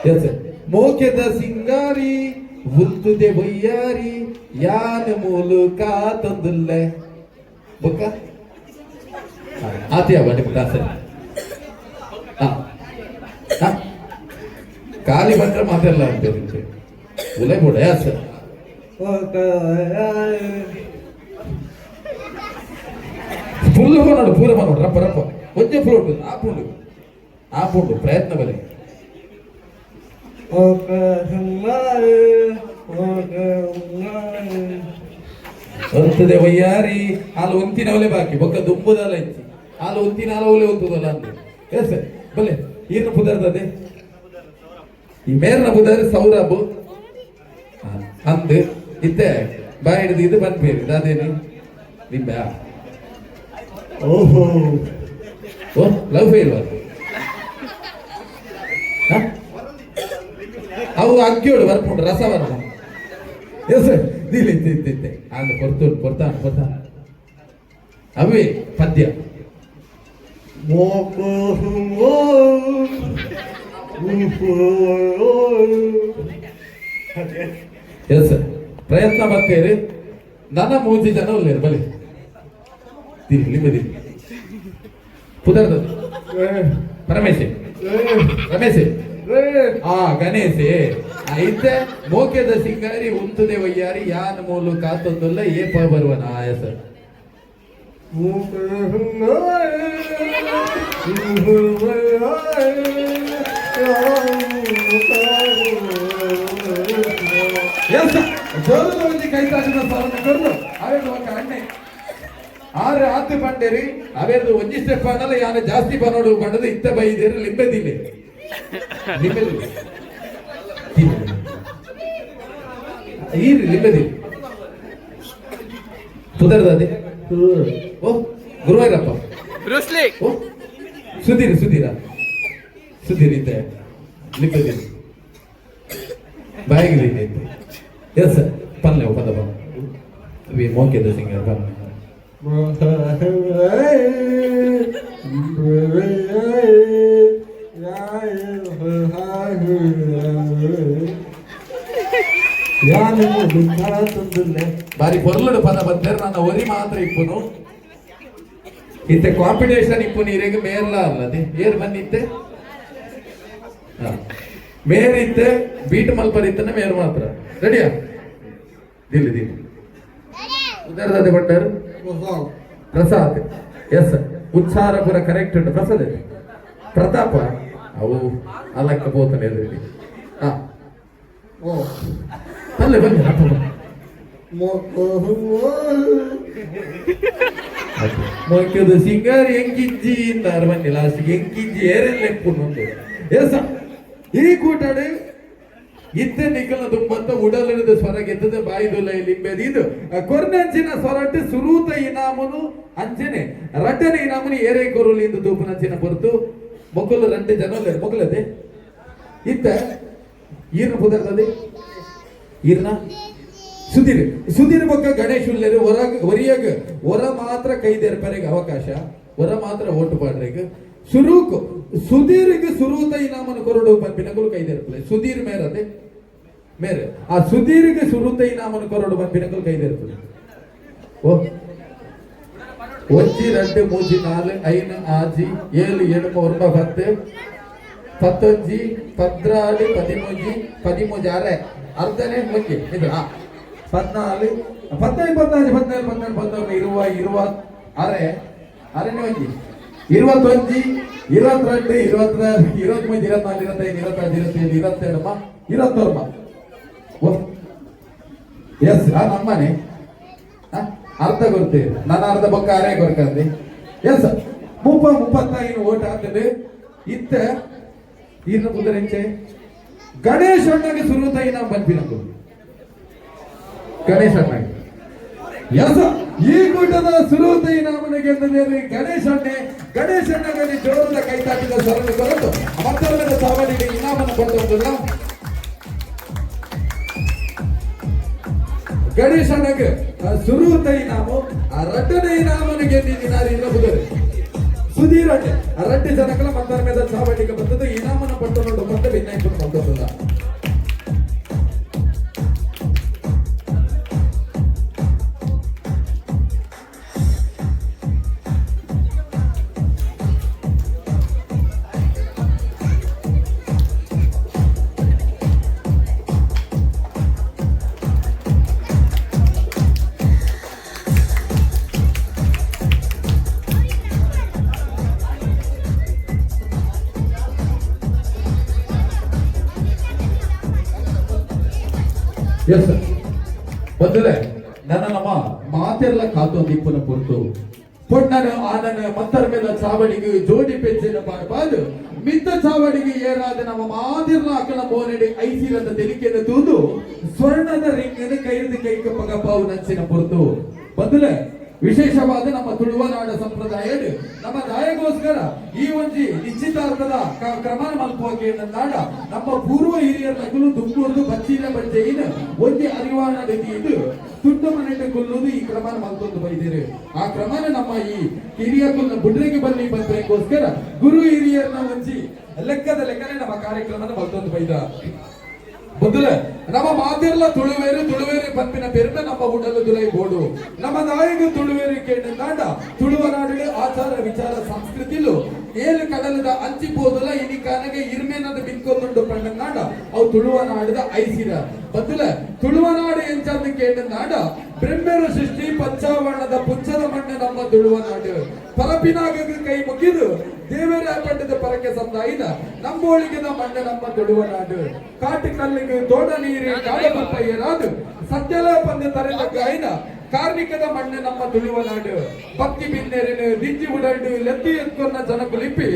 ಎಸ್ ಮೋಕೆದ ಸಿಂಗಾರಿ ಉಂದುದೆ ಬಯ್ಯಾರಿ ಯಾನ ಮೂಲಕ ತಂದುಲ್ಲೆ ಬೊಕ್ಕ ಆತಿಯ ಬನ್ನಿ ದಾಸ ಖಾಲಿ ಬಂದ್ರೆ ಮಾತೆಲ್ಲ ಅಂತೇಳಿ ಉಲೆ ಬೋಡ ಯಾಸ ಫುಲ್ ನೋಡು ಪೂರ ಮಾಡೋಡು ರಪ್ಪ ರಪ್ಪ ಒಂದೇ ಫ್ಲೋಟ್ ಆಪುಂಡು ಪ್ರಯತ್ನ ಬಲೆ ಅಂತದೆ ವಯ್ಯಾರಿ ಹಾಲು ಒಂತಿನ ಒಲೆ ಬಾಕಿ ಬೊಕ್ಕ ದುಂಬುದಲ್ಲ ಇಚ್ಚಿ ಹಾಲು ಒಂತಿನ ಹಾಲು ಒಲೆ ಒಂತದಲ್ಲ ಅಂದು ಎಸ್ ಬಲೆ ಏನು ಪುದರ್ದದೆ ಈ ಮೇರ್ನ ಪುದರ್ ಸೌರಭ್ ಅಂದು ಇದ್ದೆ ಬಾಯ್ ಹಿಡಿದು ಇದು ಬಂದ್ಬೇರಿ ಅದೇನು ನಿಂಬ ಓಹೋ ಓ ಲವ್ ಇಲ್ವಾ ಅವು ಅಗ್ಗಿಯೋಡು ಬರ್ಕೊಂಡು ರಸವರ್ಣ ಎಸ್ ಇತ್ತೆ ಆಗ ಕೊಡ್ತಾನ ಅವೇ ಪದ್ಯ ಎಸ್ ಪ್ರಯತ್ನ ಬರ್ತೇರಿ ನನ್ನ ಮೂಜಿ ಜನ ಒಳ್ಳೆಯರು ಬಲಿ ನಿಮ್ಮದಿ ಪುದರ್ದ ರಮೇಶ್ ಗಣೇಶೆ ಐತೆ ಮೋಕೆದ ಸಿಂಗಾರಿ ಉಂತುದೆ ವಯ್ಯಾರಿ ಯಾನ ಮೂಲು ಕಾತೊಂದಲ್ಲ ಏಪ ಬರುವನ ಆಯಸ ಕೈ ತಾಕಿದ ಸಾಲನ್ನು ಕೊಡ್ದು ಅವೇನು ఒక ಅಣ್ಣೆ ಆರು ಆತು ಬಂಡೇರಿ ಅವೇದು ಒಂಜಿ ಸ್ಟೆಪ್ ಅನ್ನಲ್ಲ ಯಾನ ಜಾಸ್ತಿ ಬನ್ನೋಡು ಬಂಡದು ಇತ್ತ ಬೈದೇರಿ ಲಿಂಬೆದಿಲ್ಲ ಲಿಂಬೆದಿಲ್ಲ ಸುಧರ್ದೆ ಓ ಗುರುವಾರಪ್ಪ ಓ ಸುಧೀರ್ ಇದ್ದೆ ಲಿಂಬೆದಿಲ್ಲ ಬಾಯಿಗೆ ಎಸ್ ಪಲ್ಲೆ ಪದ ಬಿ ಮೋಕೆದ ಸಿಂಗರ್ ಬನ್ನ ಬಾರಿ ಪೊರ್ಲುಡು ಪದ ಬಂದರೆ ನನ್ನ ಒರಿ ಮಾತ್ರ ಇಪ್ಪುನು ಇತ್ತೆ ಕಾಂಪಿಟೇಷನ್ ಇಪ್ಪುನು ಇರೆಗೆ ಮೇರ್ಲ ಅಲ್ಲದೆ ಏರ್ ಬನ್ನಿತ್ತೆ ಮೇರಿತ್ತೆ ಬೀಟ್ ಮಲ್ಪರಿತ್ತನೆ ಮೇರ್ ಮಾತ್ರ ರೆಡಿಯಾ ದಿಲ್ಲಿ ಉದಾರದೆ ಬಂಡರು ಪ್ರಸಾದ್ ಎಸ್ ಉಚ್ಚಾರ ಪೂರ ಕರೆಕ್ಟ್ ಉಂಟು ಪ್ರತಾಪ ಅವು ಅಲಕ್ಕ ಹೋತಾನೆ ಎದುರಿಗೆ ಬನ್ನಿ ಮೊಕ್ಕದು ಸಿಂಗಾರಿ ಎಂಕಿಂಜಿ ಇಂದಾರ ಬನ್ನಿ ಲಾಸ್ಟ್ಗೆ ಎಂಕಿಂಜಿ ಏರೆಲ್ಲೆಪ್ಪುಂಡು ಎಸ್ ಈ ಕೂಟಾಡು ಇತ್ತೆ ನಿಖಲ ತುಂಬಂತ ಉಡಲಿರದ ಸ್ವರ ಗೆದ್ದದ ಬಾಯಿದುಲ ಲಿಂಬೆದು ಇದು ಕೊರ್ನಂಚಿನ ಸ್ವರಟ್ಟು ಸುರೂತ ಇನಾಮನು ಅಂಚನೆ ರಡ್ಡನೆ ಇನಾಮನು ಏರೇ ಕೊರುಲಿ ಇಂದು ತೂಪನಂಚಿನ ಹೊರತು ಮೊಕ್ಕಲು ರಂಡೆ ಜನ ಮೊಕ್ಕಲದೆ ಇತ್ತ ಈರ್ನ ಪುದರ್ತದೆ ಈರ್ನ ಸುಧೀರ್ ಬೊಕ್ಕ ಗಣೇಶ್ ಉಳ್ಳರು ಒರಿಯಾಗ ಹೊರ ಮಾತ್ರ ಕೈದೇರ್ಪರೆಗೆ ಅವಕಾಶ ಹೊರ ಮಾತ್ರ ಓಟು ಪಾಡ್ರೆಗೆ ಸುರೂಕು ಸುಧೀರ್ಗೆ ಸುರೂತ ಇನಾಮನು ಕೊರಡು ಬಂಪಿನಗಳು ಕೈದೇರ್ಪಲೆ ಸುಧೀರ್ ಮೇರದೆ ಮೇರೆ ಆ ಸುಧೀರ್ಗೆ ಸುರೂತ ಇನಾಮನು ಕೊರಡು ಬಂಪಿನಗಳು ಕೈದೇರ್ಪಲೆ ಓ ಒಂಜಿ ರೆಂಡು ಮೂಜಿ ನಾಲು ಐನು ಆಜಿ ಏಳು ಎಳುಮ ಒರ್ಬ ಪತ್ತು ಪತ್ತೊಂಜಿ ಪದ್ರಾಡು ಪದಿಮೂಜಿ ಅರೆ ಅರ್ಧನೇ ಮುಂಜಿ ಇದು ಪದ್ನಾಲು ಪದ್ನೈದು ಅರೆ ಅರೆನೇ ಒಂಜಿ 21 22 23 24 25 26 27 28 22 ಎಸ್ ನಮ್ಮನೆ ಅರ್ಧ ಕೊಡ್ತೇವೆ ನನ್ನ ಅರ್ಧ ಬೊಕ್ಕ ಅರೆ ಕೊಡ್ಕಂದೆ ಎಸ್ 35 ಓಟ್ ಹಾಕಿದ್ರೆ ಇತ್ತ ಇನ್ನು ಕುದುರೆಂಚೆ ಗಣೇಶ್ ಅಣ್ಣಗೆ ಸುರುತಾಯಿ ನಾವು ಬಂದ್ಬಿನಂದು ಗಣೇಶ್ ಅಣ್ಣಗೆ ಎಸ್ ಈ ಕೂಟದ ಸುರುತಾಯಿ ನಾಮನೆ ಗೆದ್ದರೆ ಗಣೇಶ್ ಅಣ್ಣೆ ಗಣೇಶಣ್ಣನಲ್ಲಿ ಜೋರದ ಕೈತಾಟಿದ ಸ್ವರನ್ನು ಕೊರತು ಮತ್ತೊಂದರ ಸಾವಳಿಗೆ ಇನಾಮನ್ನು ಕೊಡುವುದಿಲ್ಲ. ಗಣೇಶಣ್ಣಗೆ ಸುರುತ ಇನಾಮು ಆ ರಡ್ಡನ ಇನಾಮನ್ನು ಗೆದ್ದಿದ್ದಾರೆ ಇರಬಹುದು. ಸುಧೀರ್ ಅಡ್ಡೆ ಆ ರಡ್ಡೆ ಜನಕಲ ಮತ್ತೊಂದ ಮೇಲೆ ಸಾವಳಿಗೆ ಬಂದದ್ದು ಇನಾಮನ್ನು ಪಟ್ಟು ನೋಡು ಮತ್ತೆ ಭಿನ್ನಾಯ್ತು ಮತ್ತೊಂದಿಲ್ಲ. ಎಸ್ ಬಂದರೆ ನನ್ನ ನಮ್ಮ ಮಾತೆಲ್ಲ ಕಾತೊಂದಿಪ್ಪನ ಪೊರ್ತು ಪೊಣ್ಣನ ಆನನ ಮತ್ತರ ಮೇಲೆ ಚಾವಡಿಗೆ ಜೋಡಿ ಪೆಂಚಿನ ಬಾರ್ಬಾದು ಮಿತ್ತ ಚಾವಡಿಗೆ ಏರಾದ ನಮ್ಮ ಮಾದಿರ್ಲ ಅಕ್ಕನ ಮೋನೆಡೆ ಐಸಿರದ ತೆಲಿಕೆಯನ್ನು ತೂದು ಸ್ವರ್ಣದ ರಿಂಗನ್ನು ಕೈದು ಕೈಕ ಪಗಪಾವು ನಂಚಿನ ಪೊರ್ತು ಬಂದರೆ ವಿಶೇಷವಾದ ನಮ್ಮ ತುಳುವನಾಡ ಸಂಪ್ರದಾಯ ನಮ್ಮ ದಾಯಗೋಸ್ಕರ ಈ ಒಂಜಿ ನಿಶ್ಚಿತಾರ್ಥದ ಕ್ರಮ ಮಲ್ಪೋಕೆ ನಾಡ ನಮ್ಮ ಪೂರ್ವ ಹಿರಿಯರ ನಗಲು ದುಂಬೂರ್ದು ಬಚ್ಚಿನ ಬಜ್ಜೆಯಿನ ಒಂಜಿ ಅರಿವಾಣ ಇದು ತುಂಡು ಮನೆಗೆ ಕೊಲ್ಲುವುದು ಈ ಕ್ರಮ ಮಲ್ತೊಂದು ಬೈದಿರು. ಆ ಕ್ರಮನ ನಮ್ಮ ಈ ಹಿರಿಯ ಬುಡ್ರಿಗೆ ಬನ್ನಿ ಬಂದಕ್ಕೋಸ್ಕರ ಗುರು ಹಿರಿಯರನ್ನ ಒಂಜಿ ಲೆಕ್ಕದ ಲೆಕ್ಕನೆ ನಮ್ಮ ಕಾರ್ಯಕ್ರಮನ ಮಲ್ತೊಂದು ಬೈದ. ಮೊದಲ ನಮ್ಮ ಮಾತಿರ್ಲ ತುಳುವೇರು ಪಂಪಿನ ಪೆರುಮ ನಮ್ಮ ಉಡಲು ದುಲೈ ಬೋಡು ನಮ್ಮ ನಾಯಿಗೂ ತುಳುವೇರು ಕೇಂದ್ರ ತುಳುವ ನಾಡು ಆಚಾರ ವಿಚಾರ ಸಂಸ್ಕೃತಿಲು ಏಳು ಕಡಲದ ಅಂಚಿಪೋದಲ ಇನಿ ಕಾನಗೆ ಇರ್ಮೇನದ ಬಿನ್ಕೊಂದುಂಡು ಪಂಡ ನಾಡ ಅವು ತುಳುವ ನಾಡದ ಐಸಿರ ಬದಲ ತುಳುವ ನಾಡು ಎಂಚಂದು ಕೇಂದ್ರ ನಾಡ ಬ್ರಹ್ಮೇರು ಸೃಷ್ಟಿ ಪಂಚಾವರಣದ ಪುಂಚದ ಮಣ್ಣು ನಮ್ಮ ತುಳುವ ನಾಡು ಪರಪಿನಾಗ ಕೈ ಮುಗಿದು ದೇವರ ಪಂಡದ ಪರಕ್ಕೆ ಸಂದಾಯಿದ ನಮ್ಮೋಳಿಗಿನ ಮಣ್ಣ ನಮ್ಮ ತುಳುವ ನಾಡು ಕಾಟು ಕಲ್ಲಿಗೆ ತೋಡ ನೀರು ಕಾಡಪಪ್ಪಯ್ಯರಾದು ಸತ್ಯಲ ಪಂದ ತರೆದ ಗಾಯನ ಕಾರ್ಮಿಕದ ಮಣ್ಣು ನಮ್ಮ ತುಳುವ ನಾಡು ಭಕ್ತಿ ಬಿನ್ನೆರೆನು ದಿಜ್ಜಿ ಉಡಂಡು ಲೆತ್ತಿ ಎತ್ಕೊನ್ನ ಜನಕುಲಿಪಿ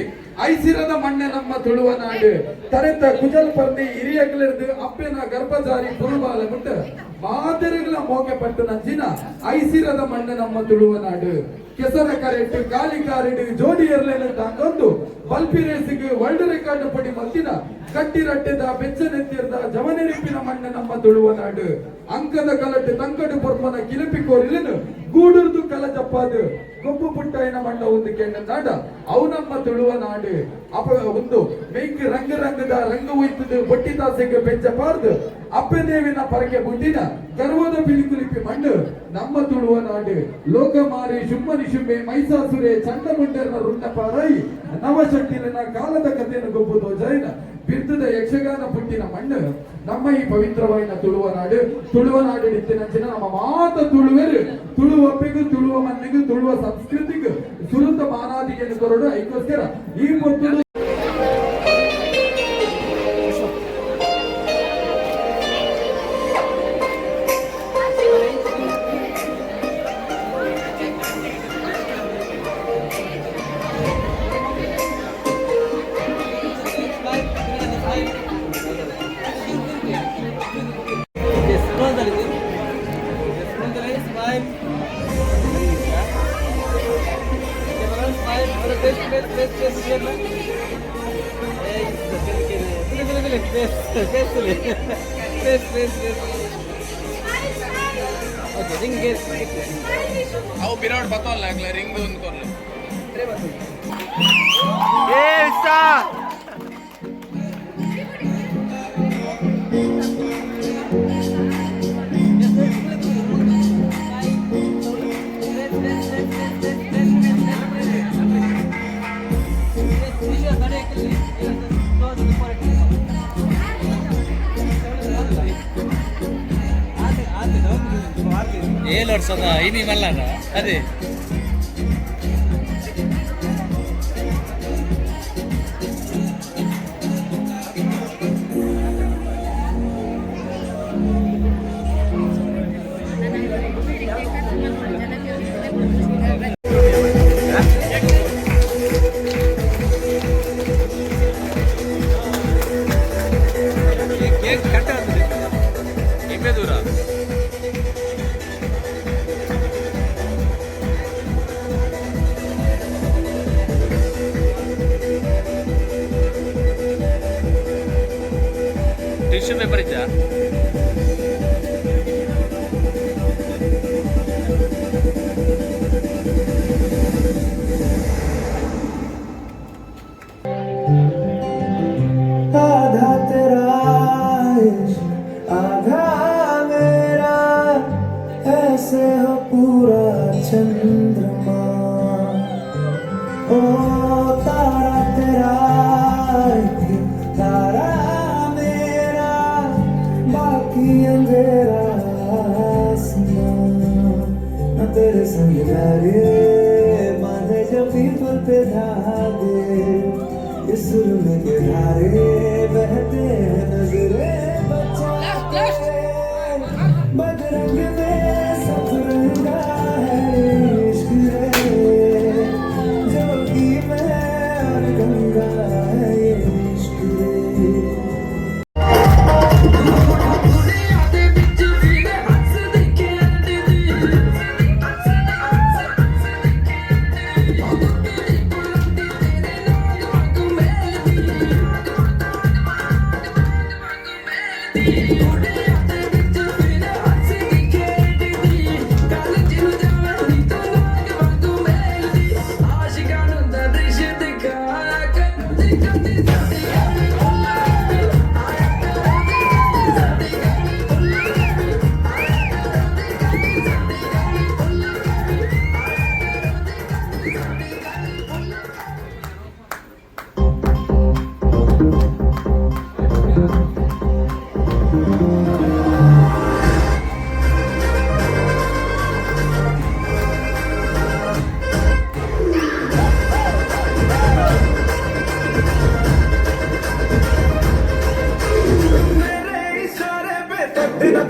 ಐಸಿರದ ಮಣ್ಣೆ ನಮ್ಮ ತುಳುವ ನಾಡು ತರೆತ ಕುಜಲ್ ಪಂದಿ ಹಿರಿಯಗಳಿರ್ದು ಅಪ್ಪನ ಗರ್ಭಚಾರಿ ಪುರುಬಾಲ ಬಿಟ್ಟು ಮಾದರಿಗಳ ಮೋಗೆ ಪಟ್ಟು ನಂಚಿನ ಐಸಿರದ ಮಣ್ಣು ನಮ್ಮ ತುಳುವ ನಾಡು ಕೆಸರ ಕರೆಂಟ್ ಗಾಲಿ ಕಾರಿಡು ಜೋಡಿ ಇರ್ಲೇನ ತಂದೊಂದು ಬಲ್ಪಿ ರೇಸಿಗೆ ವರ್ಲ್ಡ್ ರೆಕಾರ್ಡ್ ಪಡಿ ಮತ್ತಿನ ಕಟ್ಟಿ ರಟ್ಟೆದ ಬೆಚ್ಚನೆತ್ತಿರದ ಜವನೆರಿಪಿನ ಮಣ್ಣು ನಮ್ಮ ತುಳುವ ನಾಡು ಅಂಕದ ಕಲಟು ತಂಕಡು ಪೊರ್ಮನ ಕಿಲಪಿ ಕೋರಿಲೇನು ಗೂಡುರ್ದು ಕಲ ಜಪ್ಪಾದು ಗೊಬ್ಬು ಪುಟ್ಟಾಯಿನ ಮಣ್ಣ ಒಂದು ಕೆಂಡ ನಾಡ ಅವು ನಮ್ಮ ತುಳುವ ನಾಡು ಅಪ ಒಂದು ಮೇಕ್ ರಂಗದ ರಂಗ ಹೋಯ್ತದು ಬಟ್ಟಿ ತಾಸೆಗೆ ಬೆಚ್ಚಬಾರ್ದು ಅಪ್ಪದೇವಿನ ಪರಕೆ ಬುದ್ದಿನ ಗರ್ವದ ಬಿಲಿಕುಲಿಪಿ ಮಣ್ಣು ನಮ್ಮ ತುಳುವ ನಾಡು ಲೋಕಮಾರಿ ಶುಂಭನಿ ಶುಂಭೆ ಮೈಸಾಸುರೆ ಚಂಡಮುಂಡರನ ರುಂಡಪಾರೈ ನವಶಕ್ತಿನ ಕಾಲದ ಕಥೆಯನ್ನು ಗೊಬ್ಬುದು ಜೈನ ಬಿರ್ತದ ಯಕ್ಷಗಾನ ಪುಟ್ಟಿನ ಮಣ್ಣು ನಮ್ಮ ಈ ಪವಿತ್ರವಾಯಿನ ತುಳುವ ನಾಡು ನಿತ್ತಿನಂಚಿನ ನಮ್ಮ ಮಾತ ತುಳುವೆರು ತುಳುವಪ್ಪಿಗೂ ತುಳುವ ಮಣ್ಣಿಗೂ ತುಳುವ ಸಂಸ್ಕೃತಿಗೂ ಸುರುತ ಮಾನಾದಿಗೆಯನ್ನು ಕೊರಡು ಐಕೋಸ್ಕರ ಈ ಮೊದಲು ಅವು ಬಿರಾಡ್ ಬತ್ತಲ್ಲ ಆಗ್ಲ ರಿಂಗ್ ಒಂದು ಕೊರ್ಲೆ ಏಳು ವರ್ಷದ ಇನಿ ಮಲ್ಲನ ಅದೇ ಟಿಶ್ಯೂ ಪೇಪರ್ ಇದ್ದ आधा तेरा इश्क आधा मेरा ऐसे हो पूरा चंद्रमा ओ तारा तेरा एक तारा मेरा बाकी अंधेरा आसमां न तेरे संग यारे बांधे जब पीपल पे धागे इस सुर में किनारे बहते हैं नजरे बचाए बदरंग में सब रंगा है इश्क रे जोगी में और गंगा है इश्क रे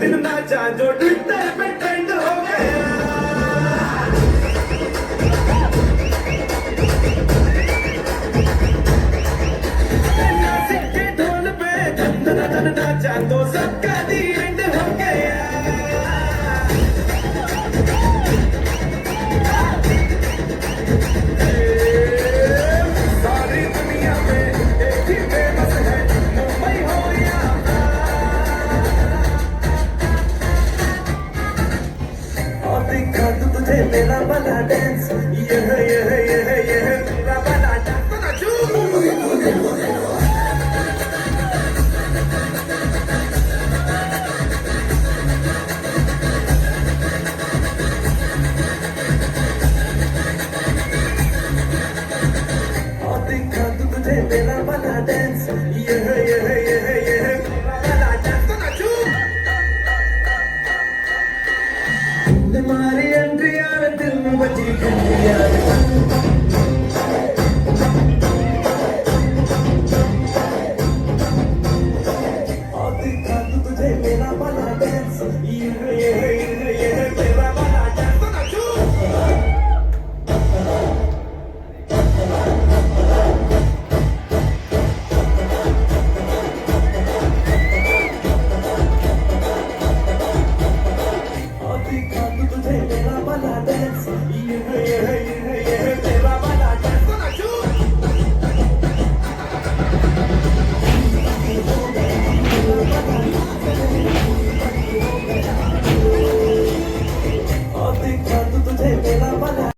दिन नाचा जो ट्विटर पे ट्रेंड हो गया नासिक के ढोल पे धन धन धन नाचा तो सबका दी एंड हो गया सारी दुनिया में एक ही फेमस है मुंबई हो या दिखा तू तुझे मेरा वाला डांस ये है मेरा वाला डांस नाचू दिखा तू तुझे मेरा वाला डांस ये है मेरा वाला डांस नाचू तुम्हारी एंट्री यार दिल में बची घंटी यार और दिखा तू तुझे मेरा वाला डांस ये है मेरा वाला डांस नाचू दिखा तू तुझे मेरा वाला डांस ये है मेरा वाला डांस नाचू और दिखा तू तुझे मेरा वाला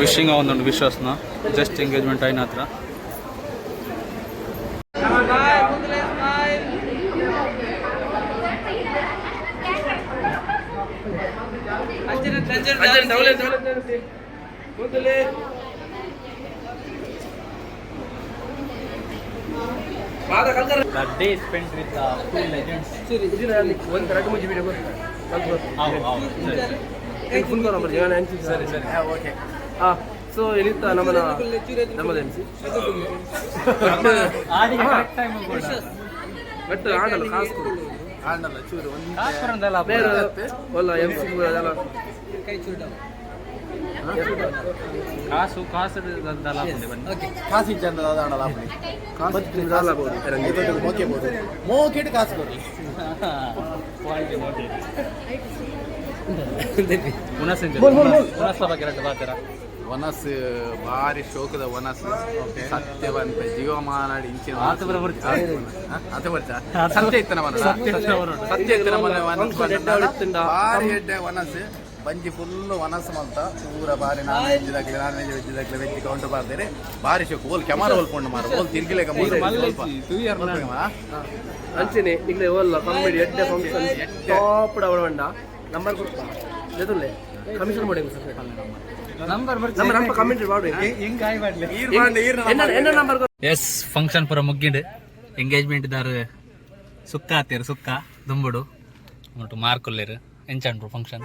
ವಿಶಿಂಗ್ ಒಂದೊಂದು ವಿಶ್ವಾಸನ ಜಸ್ಟ್ ಎಂಗೇಜ್ಮೆಂಟ್ ಆಯ್ನ ಹತ್ರ The day spent with the two legends. ಒಂದು ಎರಡು ಮೂರು ವಿಡಿಯೋ ಫುಲ್ ನಂಬರ್ ಜೀವನ ಅನ್ಸಿ ಸರಿ ಓಕೆ ಸೊ ಎಲ್ಲಿತ್ತ ನಮ್ಮದು ಅನ್ಸಿ ಬಟ್ ಆಡಲ್ಲ ಕಾಸು ಆಡಲ್ಲ ಚೂರು ಬೇರೆ ಒಲ್ಲ ಎಮ್ ಸಿ ಅದೆಲ್ಲ ಕಾಸು ಕಾಸು ಕಾಸು ಇದ್ದ ಆಡಲ್ಲ ಮೋಕೆಟ್ ಕಾಸು ಕೊಡಿ ವನಸ್ ಭಾರಿ ಶೋಕದ ವನಸ್ ಸತ್ಯವಂತ ಜೀವಮಾನಾಡಿ ಇಂಚಿನ ಸತ್ಯ ಇತ್ತ ಸತ್ಯ ಇತ್ತ ಭಾರಿ ಎಡ್ಡೆ ವನಸ್ ಬಂಜಿ ಫುಲ್ ವನಸ್ ಮಲ್ತ ಪೂರ ಬಾರಿ ನಾನ್ ವೆಜ್ ವೆಜ್ ಕೌಂಟರ್ ಬಾರ್ದೇರಿ ಭಾರಿ ಶೋಕ ಓಲ್ ಕೆಮಾರ ಓಲ್ಕೊಂಡು ಮಾರ ಓಲ್ ತಿರ್ಗಿಲೇಕ ಅಂಚೆನೆ ಈಗ ಓಲ್ಲ ಕಾಮಿಡಿ ಎಡ್ಡೆ ಫಂಕ್ಷನ್ ಟಾಪ್ ಅವಳವಂಡ ನಂಬರ್ ಕೊಡ್ತಾ ಜೊತೆ ಕಮಿಷನ್ ಮಾಡಿ ಎಸ್ ಫಂಕ್ಷನ್ ಪೂರ ಮುಗ್ಗಿಂಡು ಎಂಗೇಜ್ಮೆಂಟ್ ದಾರು ಸುಕ್ಕ ಹತ್ತಿರ ಸುಕ್ಕ ದುಂಬುಡು ಮತ್ತು ಮಾರ್ಕೊಲ್ಲೇರು ಎಂಚಾಂಡ್ರು ಫಂಕ್ಷನ್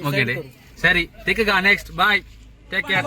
ಮುಗಿಡಿ ಸರಿ ತಿಕ್ಕ ನೆಕ್ಸ್ಟ್ ಬಾಯ್ ಟೇಕ್ ಕೇರ್